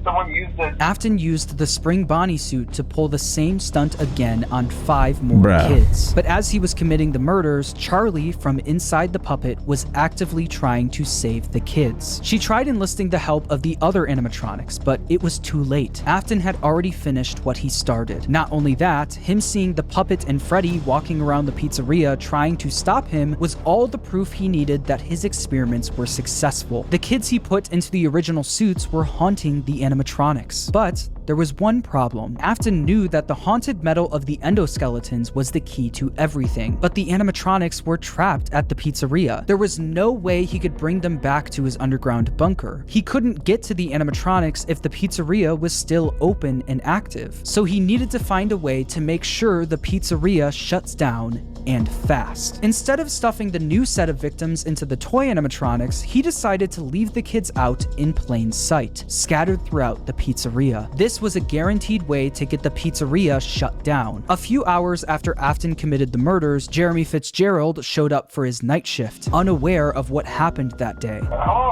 Someone used it. Afton used the Spring Bonnie suit to pull the same stunt again on 5 more kids. But as he was committing the murders, Charlie from inside the puppet was actively trying to save the kids. She tried enlisting the help of the other animatronics, but it was too late. Afton had already finished what he started. Not only that, him seeing the puppet and Freddy walking around the pizzeria trying to stop him was all the proof he needed that his experiments were successful. The kids he put into the original suits were haunting the animatronics. But there was one problem. Afton knew that the haunted metal of the endoskeletons was the key to everything, but the animatronics were trapped at the pizzeria. There was no way he could bring them back to his underground bunker. He couldn't get to the animatronics if the pizzeria was still open and active, so he needed to find a way to make sure the pizzeria shuts down and fast. Instead of stuffing the new set of victims into the toy animatronics, he decided to leave the kids out in plain sight, scattered throughout the pizzeria. This was a guaranteed way to get the pizzeria shut down. A few hours after Afton committed the murders, Jeremy Fitzgerald showed up for his night shift, unaware of what happened that day. Hello.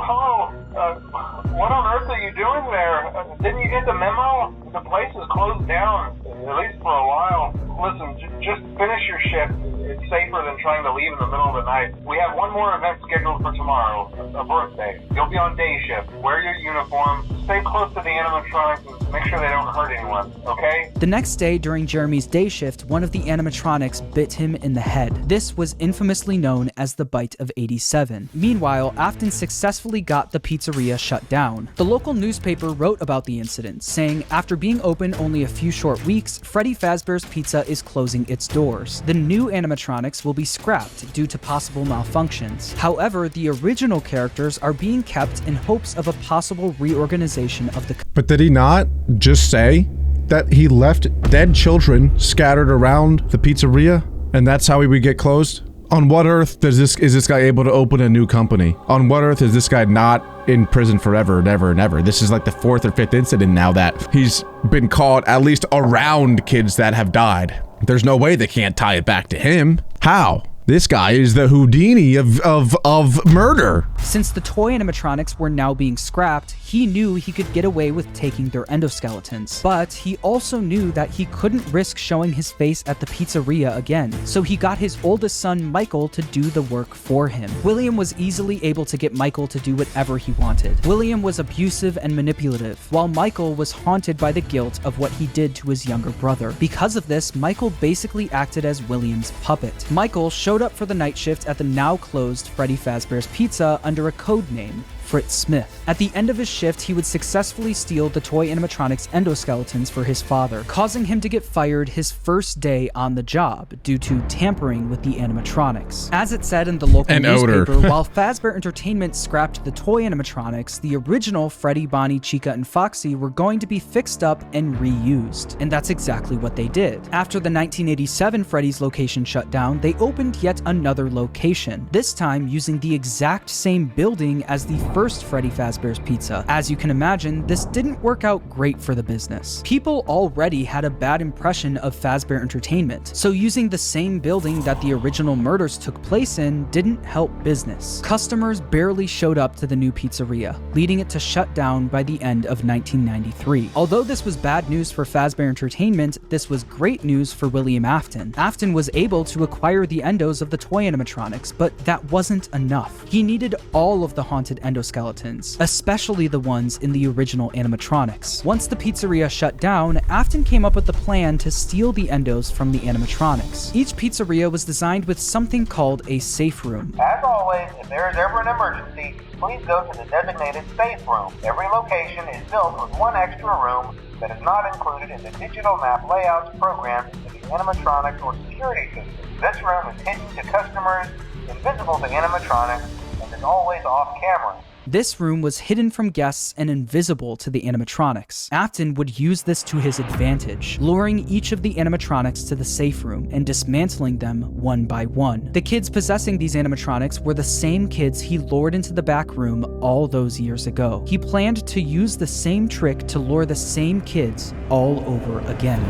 What on earth are you doing there? Didn't you get the memo? The place is closed down, at least for a while. Listen, just finish your shift. It's safer than trying to leave in the middle of the night. We have one more event scheduled for tomorrow, a birthday. You'll be on day shift. Wear your uniform. Stay close to the animatronics and make sure they don't hurt anyone, okay? The next day, during Jeremy's day shift, one of the animatronics bit him in the head. This was infamously known as the bite of 87. Meanwhile, Afton successfully got the pizzeria shut down. The local newspaper wrote about the incident, saying, after being open only a few short weeks, Freddy Fazbear's Pizza is closing its doors. The new animatronics will be scrapped due to possible malfunctions. However, the original characters are being kept in hopes of a possible reorganization of the... But did he not just say that he left dead children scattered around the pizzeria? And that's how he would get closed? On what earth is this guy able to open a new company? On what earth is this guy not in prison forever, never, never? This is like the 4th or 5th incident now that he's been caught at least around kids that have died. There's no way they can't tie it back to him. How? This guy is the Houdini of murder. Since the toy animatronics were now being scrapped, he knew he could get away with taking their endoskeletons. But he also knew that he couldn't risk showing his face at the pizzeria again, so he got his oldest son, Michael, to do the work for him. William was easily able to get Michael to do whatever he wanted. William was abusive and manipulative, while Michael was haunted by the guilt of what he did to his younger brother. Because of this, Michael basically acted as William's puppet. Michael showed up for the night shift at the now closed Freddy Fazbear's Pizza under a code name, Fritz Smith. At the end of his shift, he would successfully steal the toy animatronics endoskeletons for his father, causing him to get fired his first day on the job due to tampering with the animatronics. As it said in the local newspaper, while Fazbear Entertainment scrapped the toy animatronics, the original Freddy, Bonnie, Chica, and Foxy were going to be fixed up and reused. And that's exactly what they did. After the 1987 Freddy's location shut down, they opened yet another location, this time using the exact same building as the first Freddy Fazbear's Pizza. As you can imagine, this didn't work out great for the business. People already had a bad impression of Fazbear Entertainment, so using the same building that the original murders took place in didn't help business. Customers barely showed up to the new pizzeria, leading it to shut down by the end of 1993. Although this was bad news for Fazbear Entertainment, this was great news for William Afton. Afton was able to acquire the endos of the toy animatronics, but that wasn't enough. He needed all of the haunted endoskeletons, especially the ones in the original animatronics. Once the pizzeria shut down, Afton came up with the plan to steal the endos from the animatronics. Each pizzeria was designed with something called a safe room. As always, if there is ever an emergency, please go to the designated safe room. Every location is built with one extra room that is not included in the digital map layouts programmed into the animatronics or security system. This room is hidden to customers, invisible to animatronics, and is always off camera. This room was hidden from guests and invisible to the animatronics. Afton would use this to his advantage, luring each of the animatronics to the safe room and dismantling them one by one. The kids possessing these animatronics were the same kids he lured into the back room all those years ago. He planned to use the same trick to lure the same kids all over again.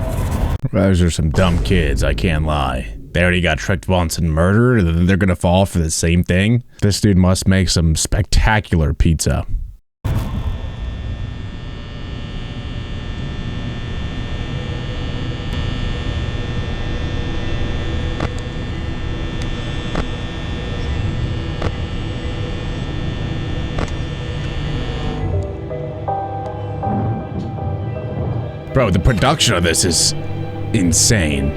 Those are some dumb kids, I can't lie. They already got tricked once and murdered, and then they're gonna fall for the same thing? This dude must make some spectacular pizza. Bro, the production of this is insane.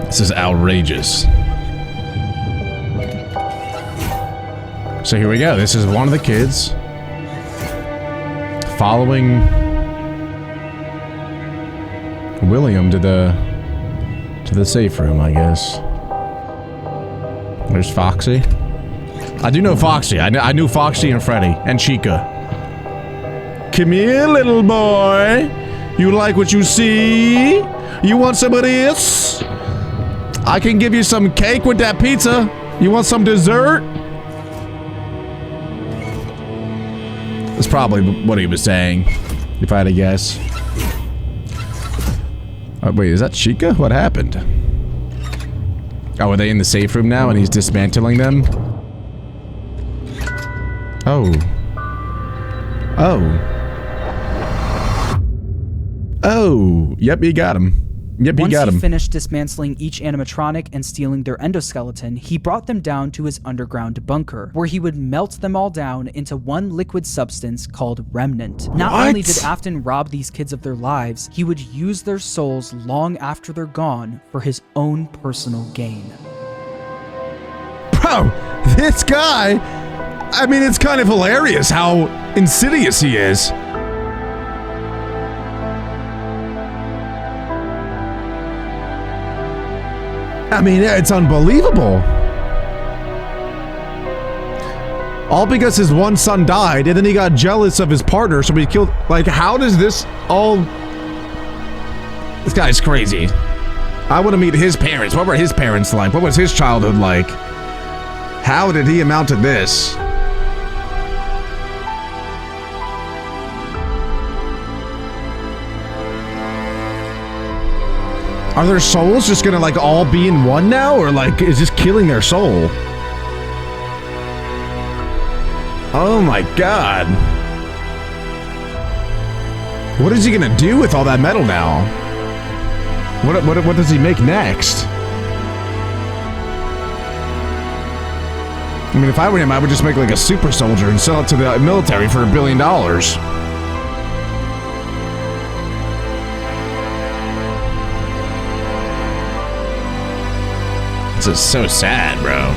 This is outrageous. So here we go. This is one of the kids following William to the safe room, I guess. There's Foxy. I do know Foxy. I knew Foxy and Freddy and Chica. Come here, little boy. You like what you see? You want some of this? I can give you some cake with that pizza. You want some dessert? That's probably what he was saying, if I had to guess. Wait, is that Chica? What happened? Oh, are they in the safe room now and he's dismantling them? Oh. Oh. Oh. Yep, he got him. Yep, he got him. Once he finished dismantling each animatronic and stealing their endoskeleton, he brought them down to his underground bunker, where he would melt them all down into one liquid substance called Remnant. Not only did Afton rob these kids of their lives, he would use their souls long after they're gone for his own personal gain. Bro, this guy, I mean, it's kind of hilarious how insidious he is. I mean, it's unbelievable. All because his one son died, and then he got jealous of his partner, so he killed... Like, how does this all... This guy's crazy. I want to meet his parents. What were his parents like? What was his childhood like? How did he amount to this? Are their souls just gonna like all be in one now, or like is this killing their soul? Oh my god. What is he gonna do with all that metal now? What does he make next? I mean, if I were him, I would just make like a super soldier and sell it to the military for $1 billion. This is so sad, bro.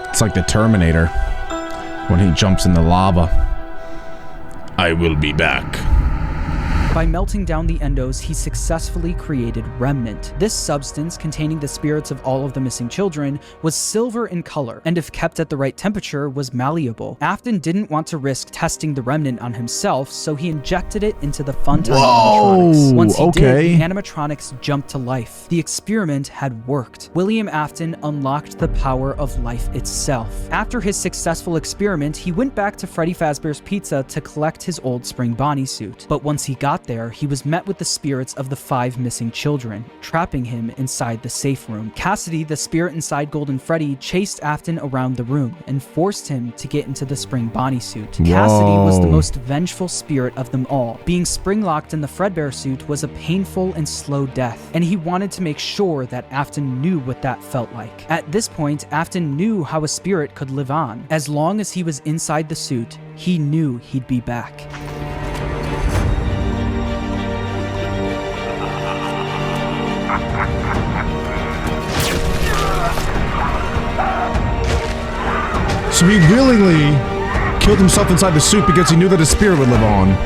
It's like the Terminator when he jumps in the lava. I will be back. By melting down the endos, he successfully created Remnant. This substance, containing the spirits of all of the missing children, was silver in color, and if kept at the right temperature, was malleable. Afton didn't want to risk testing the Remnant on himself, so he injected it into the Funtime animatronics. Once he did, the animatronics jumped to life. The experiment had worked. William Afton unlocked the power of life itself. After his successful experiment, he went back to Freddy Fazbear's Pizza to collect his old Spring Bonnie suit. But once he got there, he was met with the spirits of the 5 missing children, trapping him inside the safe room. Cassidy, the spirit inside Golden Freddy, chased Afton around the room and forced him to get into the Spring Bonnie suit. Whoa. Cassidy was the most vengeful spirit of them all. Being spring-locked in the Fredbear suit was a painful and slow death, and he wanted to make sure that Afton knew what that felt like. At this point, Afton knew how a spirit could live on. As long as he was inside the suit, he knew he'd be back. So he willingly killed himself inside the suit because he knew that his spirit would live on.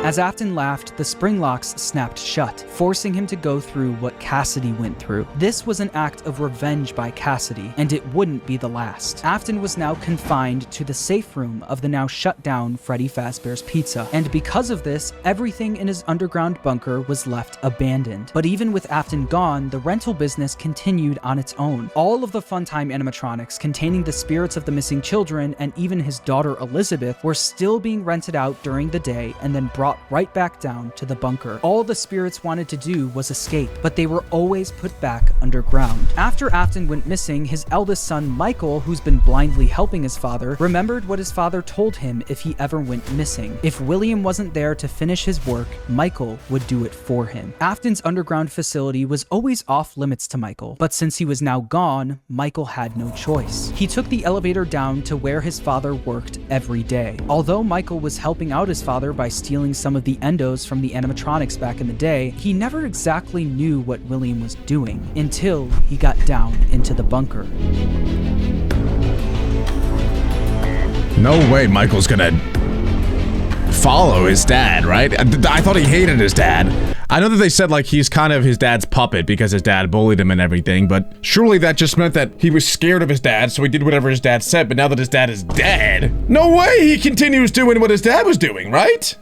As Afton laughed, the spring locks snapped shut, forcing him to go through what Cassidy went through. This was an act of revenge by Cassidy, and it wouldn't be the last. Afton was now confined to the safe room of the now shut down Freddy Fazbear's Pizza, and because of this, everything in his underground bunker was left abandoned. But even with Afton gone, the rental business continued on its own. All of the Funtime animatronics containing the spirits of the missing children and even his daughter Elizabeth were still being rented out during the day and then brought right back down to the bunker. All the spirits wanted to do was escape, but they were always put back underground. After Afton went missing, his eldest son Michael, who's been blindly helping his father, remembered what his father told him if he ever went missing. If William wasn't there to finish his work, Michael would do it for him. Afton's underground facility was always off limits to Michael, but since he was now gone, Michael had no choice. He took the elevator down to where his father worked every day. Although Michael was helping out his father by stealing some of the endos from the animatronics back in the day, he never exactly knew what William was doing until he got down into the bunker. No way Michael's gonna follow his dad, right? I thought he hated his dad. I know that they said like he's kind of his dad's puppet because his dad bullied him and everything, but surely that just meant that he was scared of his dad, so he did whatever his dad said, but now that his dad is dead, no way he continues doing what his dad was doing, right?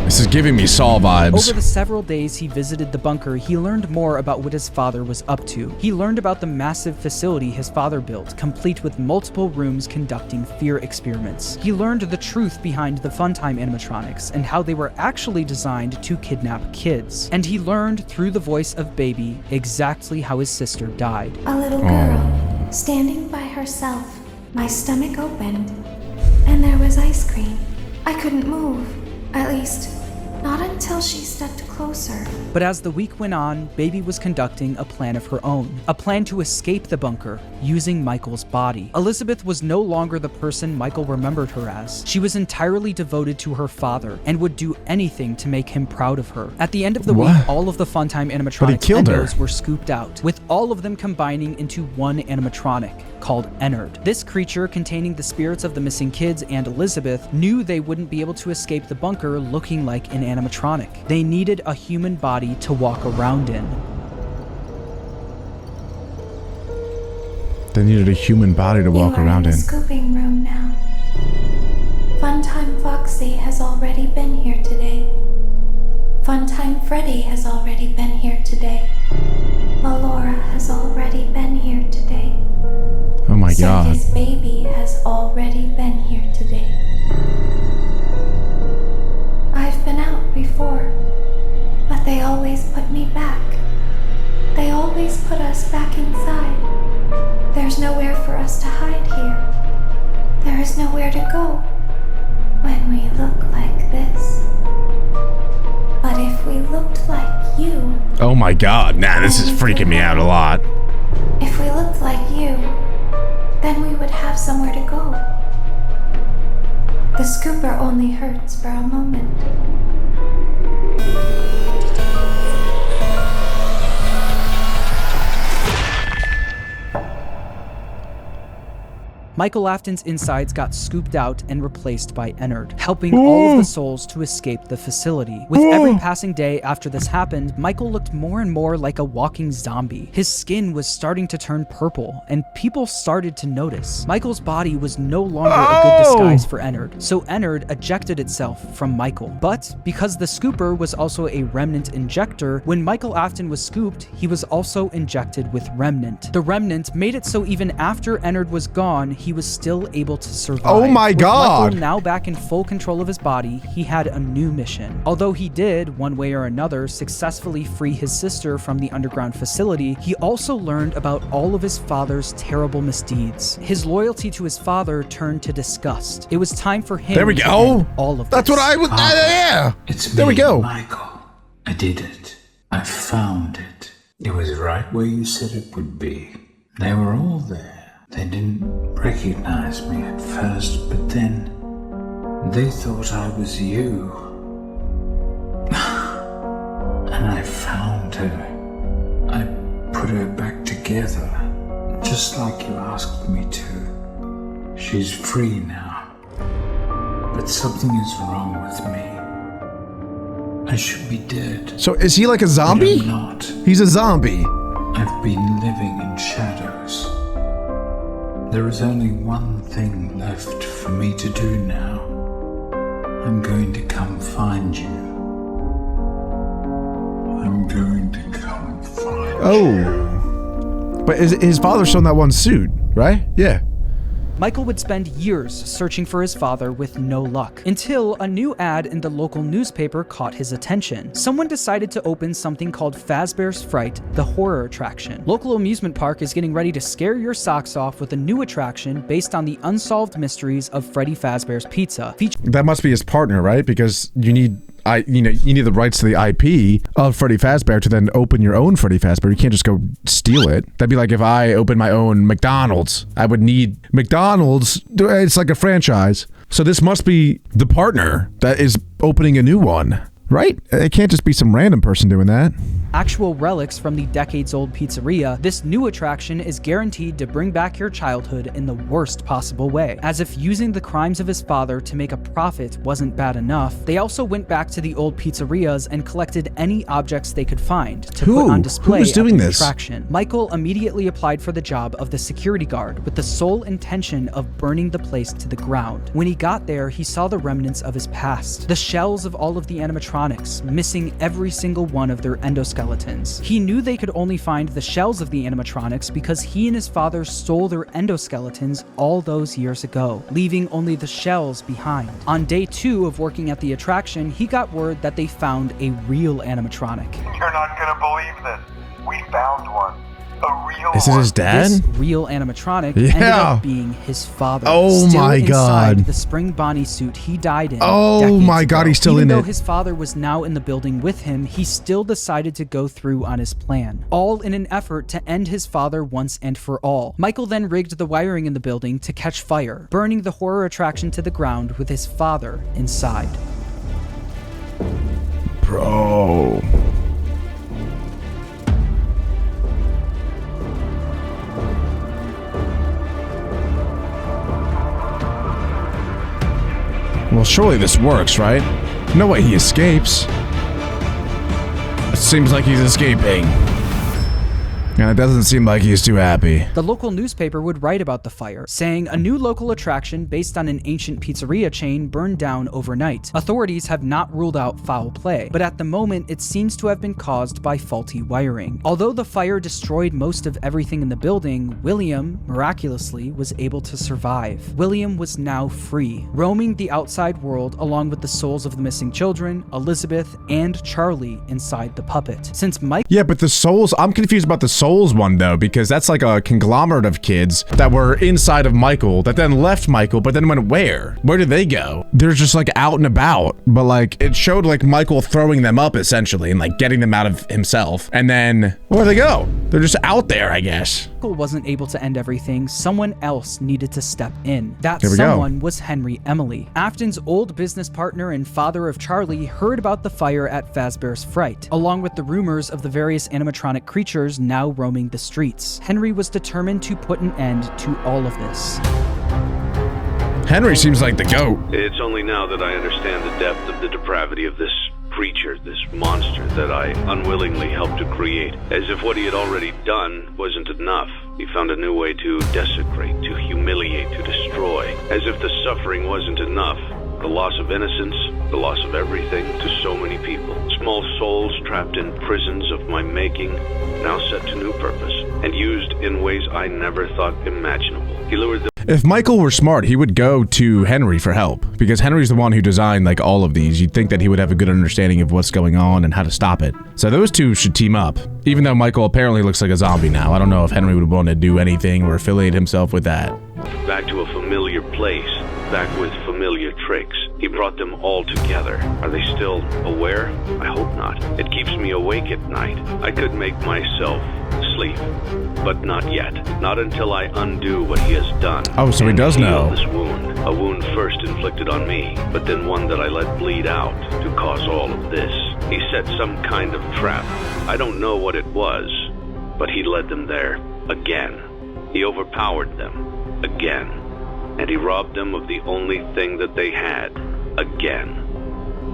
This is giving me Saw vibes. Over the several days he visited the bunker, he learned more about what his father was up to. He learned about the massive facility his father built, complete with multiple rooms conducting fear experiments. He learned the truth behind the Funtime animatronics and how they were actually designed to kidnap kids. And he learned through the voice of Baby exactly how his sister died. A little girl, standing by herself. My stomach opened, and there was ice cream. I couldn't move, at least not until she stepped closer. But as the week went on, Baby was conducting a plan of her own, a plan to escape the bunker using Michael's body. Elizabeth was no longer the person Michael remembered her as. She was entirely devoted to her father and would do anything to make him proud of her. At the end of the week, all of the Funtime animatronics endos were scooped out, with all of them combining into one animatronic called Ennard. This creature, containing the spirits of the missing kids and Elizabeth, knew they wouldn't be able to escape the bunker looking like an animatronic. They needed a human body to walk around in. They needed a human body to walk around in. You are in the scooping room now. Funtime Foxy has already been here today. Funtime Freddy has already been here today. Melora has already been here today. Oh my God. Circus Baby has already been here today. I've been out before, but they always put me back. They always put us back inside. There's nowhere for us to hide here. There is nowhere to go when we look like this. But if we looked like you... Oh my God, nah, this is freaking me out a lot. If we looked like you, then we would have somewhere to go. The scooper only hurts for a moment. Michael Afton's insides got scooped out and replaced by Ennard, helping all of the souls to escape the facility. With every passing day after this happened, Michael looked more and more like a walking zombie. His skin was starting to turn purple, and people started to notice. Michael's body was no longer a good disguise for Ennard, so Ennard ejected itself from Michael. But because the scooper was also a remnant injector, when Michael Afton was scooped, he was also injected with Remnant. The Remnant made it so even after Ennard was gone, he was still able to survive. Oh my God. With Michael now back in full control of his body, he had a new mission. Although he did, one way or another, successfully free his sister from the underground facility, he also learned about all of his father's terrible misdeeds. His loyalty to his father turned to disgust. It was time for him to end all of this. That's what I was... yeah. It's there we go. Michael. I did it. I found it. It was right where you said it would be. They were all there. They didn't recognize me at first, but then they thought I was you. And I found her. I put her back together, just like you asked me to. She's free now. But something is wrong with me. I should be dead. So is he like a zombie? But I'm not. He's a zombie. I've been living in shadows. There is only one thing left for me to do now. I'm going to come find you. I'm going to come find you. But his father's still in that one suit, right? Yeah. Michael would spend years searching for his father with no luck, until a new ad in the local newspaper caught his attention. Someone decided to open something called Fazbear's Fright, the horror attraction. Local amusement park is getting ready to scare your socks off with a new attraction based on the unsolved mysteries of Freddy Fazbear's Pizza. That must be his partner, right? Because you need you need the rights to the IP of Freddy Fazbear to then open your own Freddy Fazbear. You can't just go steal it. That'd be like if I opened my own McDonald's. I would need McDonald's. It's like a franchise. So this must be the partner that is opening a new one, Right? It can't just be some random person doing that. Actual relics from the decades-old pizzeria, this new attraction is guaranteed to bring back your childhood in the worst possible way. As if using the crimes of his father to make a profit wasn't bad enough, they also went back to the old pizzerias and collected any objects they could find to put on display Who's doing at the this? attraction. Michael immediately applied for the job of the security guard with the sole intention of burning the place to the ground. When he got there, he saw the remnants of his past. The shells of all of the animatronics, missing every single one of their endoskeletons. He knew they could only find the shells of the animatronics because he and his father stole their endoskeletons all those years ago, leaving only the shells behind. On day 2 of working at the attraction, he got word that they found a real animatronic. You're not gonna believe this. We found one. A real Is it his dad? This real animatronic ended up being his father. Oh Still my God. inside the spring Bonnie suit he died in. Oh my God, ago. he's still Even in though it. his father was now in the building with him, he still decided to go through on his plan, all in an effort to end his father once and for all. Michael then rigged the wiring in the building to catch fire, burning the horror attraction to the ground with his father inside. Bro. Well, surely this works, right? No way he escapes. It seems like he's escaping. And it doesn't seem like he's too happy. The local newspaper would write about the fire, saying a new local attraction based on an ancient pizzeria chain burned down overnight. Authorities have not ruled out foul play, but at the moment it seems to have been caused by faulty wiring. Although the fire destroyed most of everything in the building, William, miraculously, was able to survive. William was now free, roaming the outside world along with the souls of the missing children, Elizabeth, and Charlie inside the puppet. Since Mike— Yeah, but the souls, I'm confused about the souls one though, because that's like a conglomerate of kids that were inside of Michael that then left Michael, but then went where? Where did they go? They're just like out and about, but like it showed like Michael throwing them up essentially and like getting them out of himself. And then where'd they go? They're just out there, I guess. Michael wasn't able to end everything, someone else needed to step in. That Here we go. someone was Henry Emily. Afton's old business partner and father of Charlie heard about the fire at Fazbear's Fright, along with the rumors of the various animatronic creatures now roaming the streets. Henry was determined to put an end to all of this. Henry seems like the GOAT. It's only now that I understand the depth of the depravity of this creature, this monster that I unwillingly helped to create. As if what he had already done wasn't enough. He found a new way to desecrate, to humiliate, to destroy. As if the suffering wasn't enough. The loss of innocence, the loss of everything to so many people. Small souls trapped in prisons of my making, now set to new purpose, and used in ways I never thought imaginable. He lured them. If Michael were smart, he would go to Henry for help, because Henry's the one who designed like all of these. You'd think that he would have a good understanding of what's going on and how to stop it. So those two should team up, even though Michael apparently looks like a zombie now. I don't know if Henry would want to do anything or affiliate himself with that. Back to a familiar place, back with familiar tricks. He brought them all together. Are they still aware? I hope not. It keeps me awake at night. I could make myself sleep, but not yet. Not until I undo what he has done. Oh, so he does heal know. This wound. A wound first inflicted on me, but then one that I let bleed out to cause all of this. He set some kind of trap. I don't know what it was, but he led them there again. He overpowered them again. And he robbed them of the only thing that they had, again.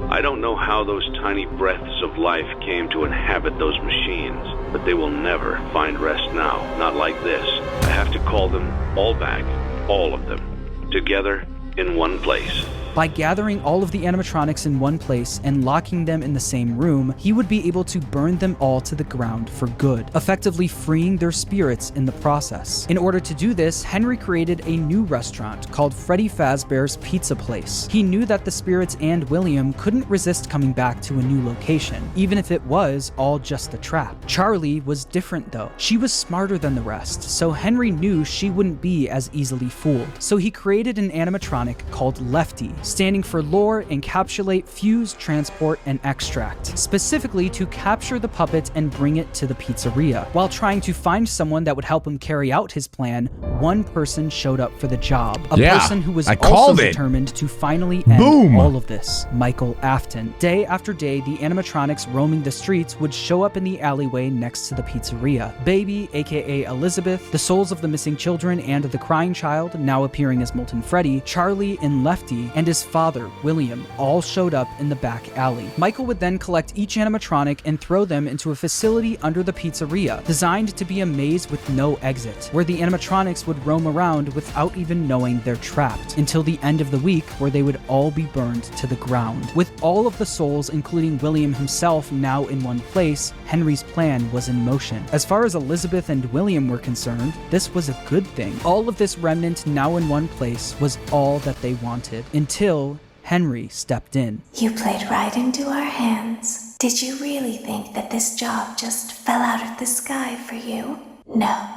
I don't know how those tiny breaths of life came to inhabit those machines, but they will never find rest now, not like this. I have to call them all back, all of them, together in one place. By gathering all of the animatronics in one place and locking them in the same room, he would be able to burn them all to the ground for good, effectively freeing their spirits in the process. In order to do this, Henry created a new restaurant called Freddy Fazbear's Pizza Place. He knew that the spirits and William couldn't resist coming back to a new location, even if it was all just a trap. Charlie was different though. She was smarter than the rest, so Henry knew she wouldn't be as easily fooled. So he created an animatronic called Lefty, standing for lure, encapsulate, fuse, transport, and extract, specifically to capture the puppet and bring it to the pizzeria. While trying to find someone that would help him carry out his plan, one person showed up for the job. A person who was also determined to finally end all of this. Michael Afton. Day after day, the animatronics roaming the streets would show up in the alleyway next to the pizzeria. Baby, aka Elizabeth, the souls of the missing children and the crying child, now appearing as Molten Freddy, Charlie and Lefty, and his father, William, all showed up in the back alley. Michael would then collect each animatronic and throw them into a facility under the pizzeria, designed to be a maze with no exit, where the animatronics would roam around without even knowing they're trapped, until the end of the week, where they would all be burned to the ground. With all of the souls, including William himself, now in one place, Henry's plan was in motion. As far as Elizabeth and William were concerned, this was a good thing. All of this remnant now in one place was all that they wanted, until Henry stepped in. You played right into our hands. Did you really think that this job just fell out of the sky for you? No.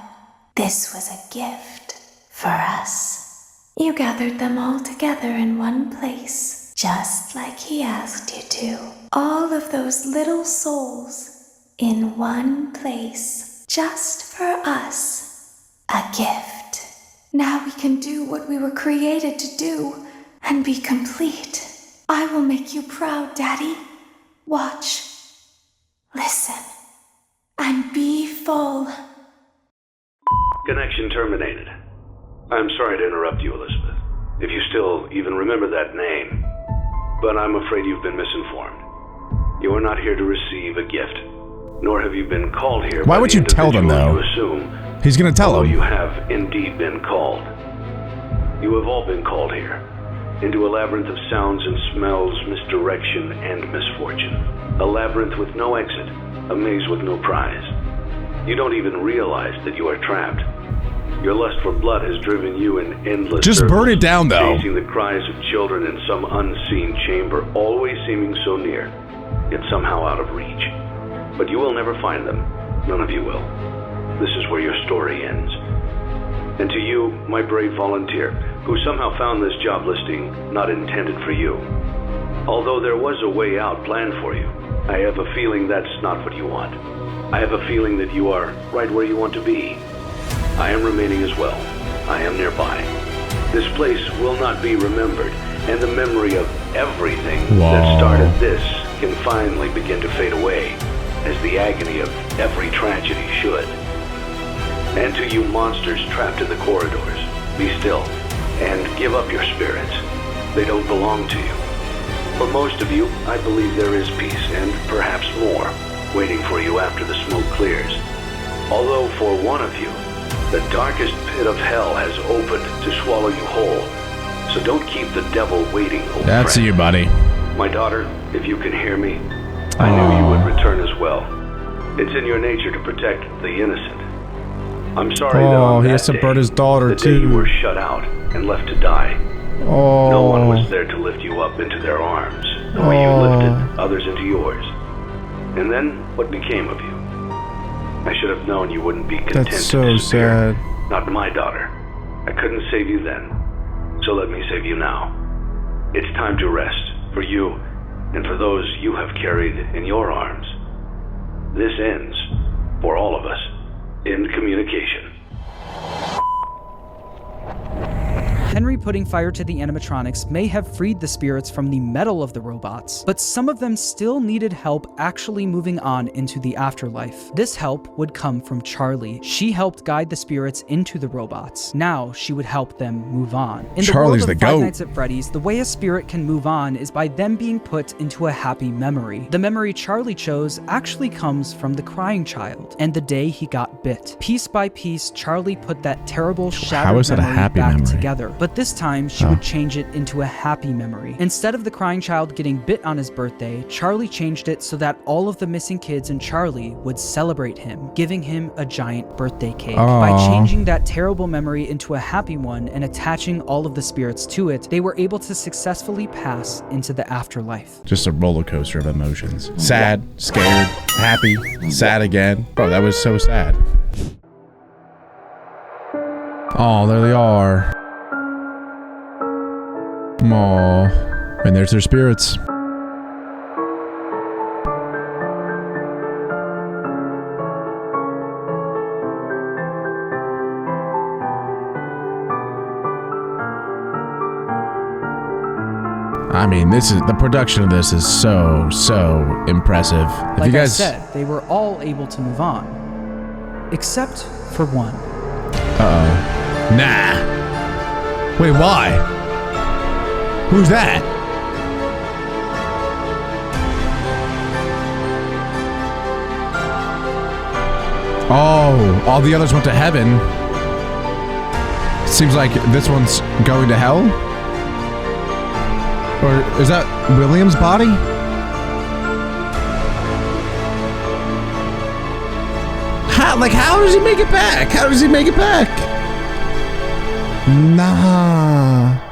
This was a gift for us. You gathered them all together in one place, just like he asked you to. All of those little souls in one place, just for us. A gift. Now we can do what we were created to do and be complete. I will make you proud, Daddy. Watch, listen, and be full. Connection terminated. I'm sorry to interrupt you, Elizabeth, if you still even remember that name, but I'm afraid you've been misinformed. You are not here to receive a gift, nor have you been called here. Why would you tell them, though? You assume, he's gonna tell them. You have indeed been called. You have all been called here, into a labyrinth of sounds and smells, misdirection and misfortune. A labyrinth with no exit, a maze with no prize. You don't even realize that you are trapped. Your lust for blood has driven you in endless Just circles, burn it down, though. chasing the cries of children in some unseen chamber, always seeming so near, yet somehow out of reach. But you will never find them. None of you will. This is where your story ends. And to you, my brave volunteer, who somehow found this job listing not intended for you. Although there was a way out planned for you, I have a feeling that's not what you want. I have a feeling that you are right where you want to be. I am remaining as well. I am nearby. This place will not be remembered, and the memory of everything that started this can finally begin to fade away, as the agony of every tragedy should. And to you monsters trapped in the corridors, be still, and give up your spirits. They don't belong to you. For most of you, I believe there is peace, and perhaps more, waiting for you after the smoke clears. Although for one of you, the darkest pit of hell has opened to swallow you whole. So don't keep the devil waiting, old That's friend. you, buddy. My daughter, if you can hear me, I knew you would return as well. It's in your nature to protect the innocent. I'm sorry that on he that has to day, burn his daughter, the day too. you were shut out and left to die. No one was there to lift you up into their arms. The way you lifted others into yours. And then, what became of you? I should have known you wouldn't be content That's so to disappear. sad. Not my daughter. I couldn't save you then. So let me save you now. It's time to rest, for you, and for those you have carried in your arms. This ends, for all of us, in communication. Henry putting fire to the animatronics may have freed the spirits from the metal of the robots, but some of them still needed help actually moving on into the afterlife. This help would come from Charlie. She helped guide the spirits into the robots. Now she would help them move on. In Charlie's the world the of Five goat. Nights at Freddy's, the way a spirit can move on is by them being put into a happy memory. The memory Charlie chose actually comes from the crying child and the day he got bit. Piece by piece, Charlie put that terrible shattered memory back together. But this time, she would change it into a happy memory. Instead of the crying child getting bit on his birthday, Charlie changed it so that all of the missing kids and Charlie would celebrate him, giving him a giant birthday cake. By changing that terrible memory into a happy one and attaching all of the spirits to it, they were able to successfully pass into the afterlife. Just a roller coaster of emotions. Sad, scared, happy, sad again. Bro, that was so sad. Oh, there they are. Aww. And there's their spirits. I mean, the production of this is so impressive. Like you guys I said, they were all able to move on. Except for one. Uh-oh. Nah. Wait, why? Who's that? Oh, all the others went to heaven. Seems like this one's going to hell? Or is that William's body? How does he make it back? How does he make it back? Nah.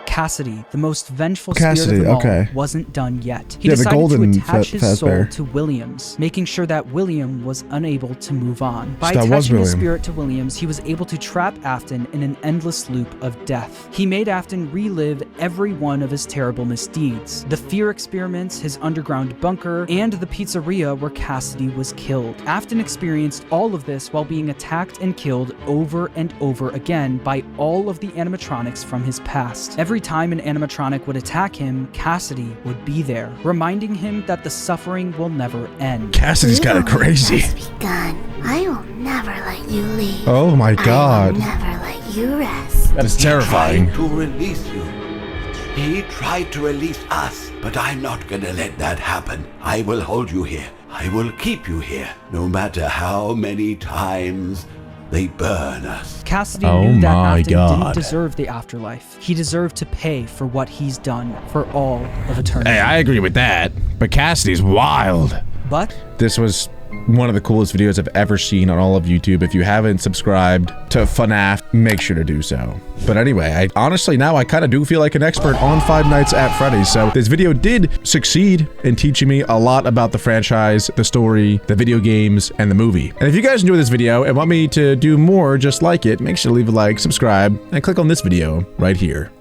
Cassidy, the most vengeful spirit of them all, wasn't done yet. He decided to attach his soul to William's, making sure that William was unable to move on. By attaching his spirit to William's, he was able to trap Afton in an endless loop of death. He made Afton relive every one of his terrible misdeeds. The fear experiments, his underground bunker, and the pizzeria where Cassidy was killed. Afton experienced all of this while being attacked and killed over and over again by all of the animatronics from his past. Every time an animatronic would attack him, Cassidy would be there, reminding him that the suffering will never end. Cassidy's kind of crazy. Begun. I will never let you leave. Oh my God. I will never let you rest. That is terrifying. He tried to release you. He tried to release us, but I'm not gonna let that happen. I will hold you here. I will keep you here, no matter how many times they burn us. Cassidy knew that Afton didn't deserve the afterlife. He deserved to pay for what he's done for all of eternity. Hey, I agree with that, but Cassidy's wild. But this was one of the coolest videos I've ever seen on all of YouTube. If you haven't subscribed to FNAF, make sure to do so. But anyway, honestly now I kind of do feel like an expert on Five Nights at Freddy's. So this video did succeed in teaching me a lot about the franchise, the story, the video games, and the movie. And if you guys enjoyed this video and want me to do more just like it, make sure to leave a like, subscribe, and click on this video right here.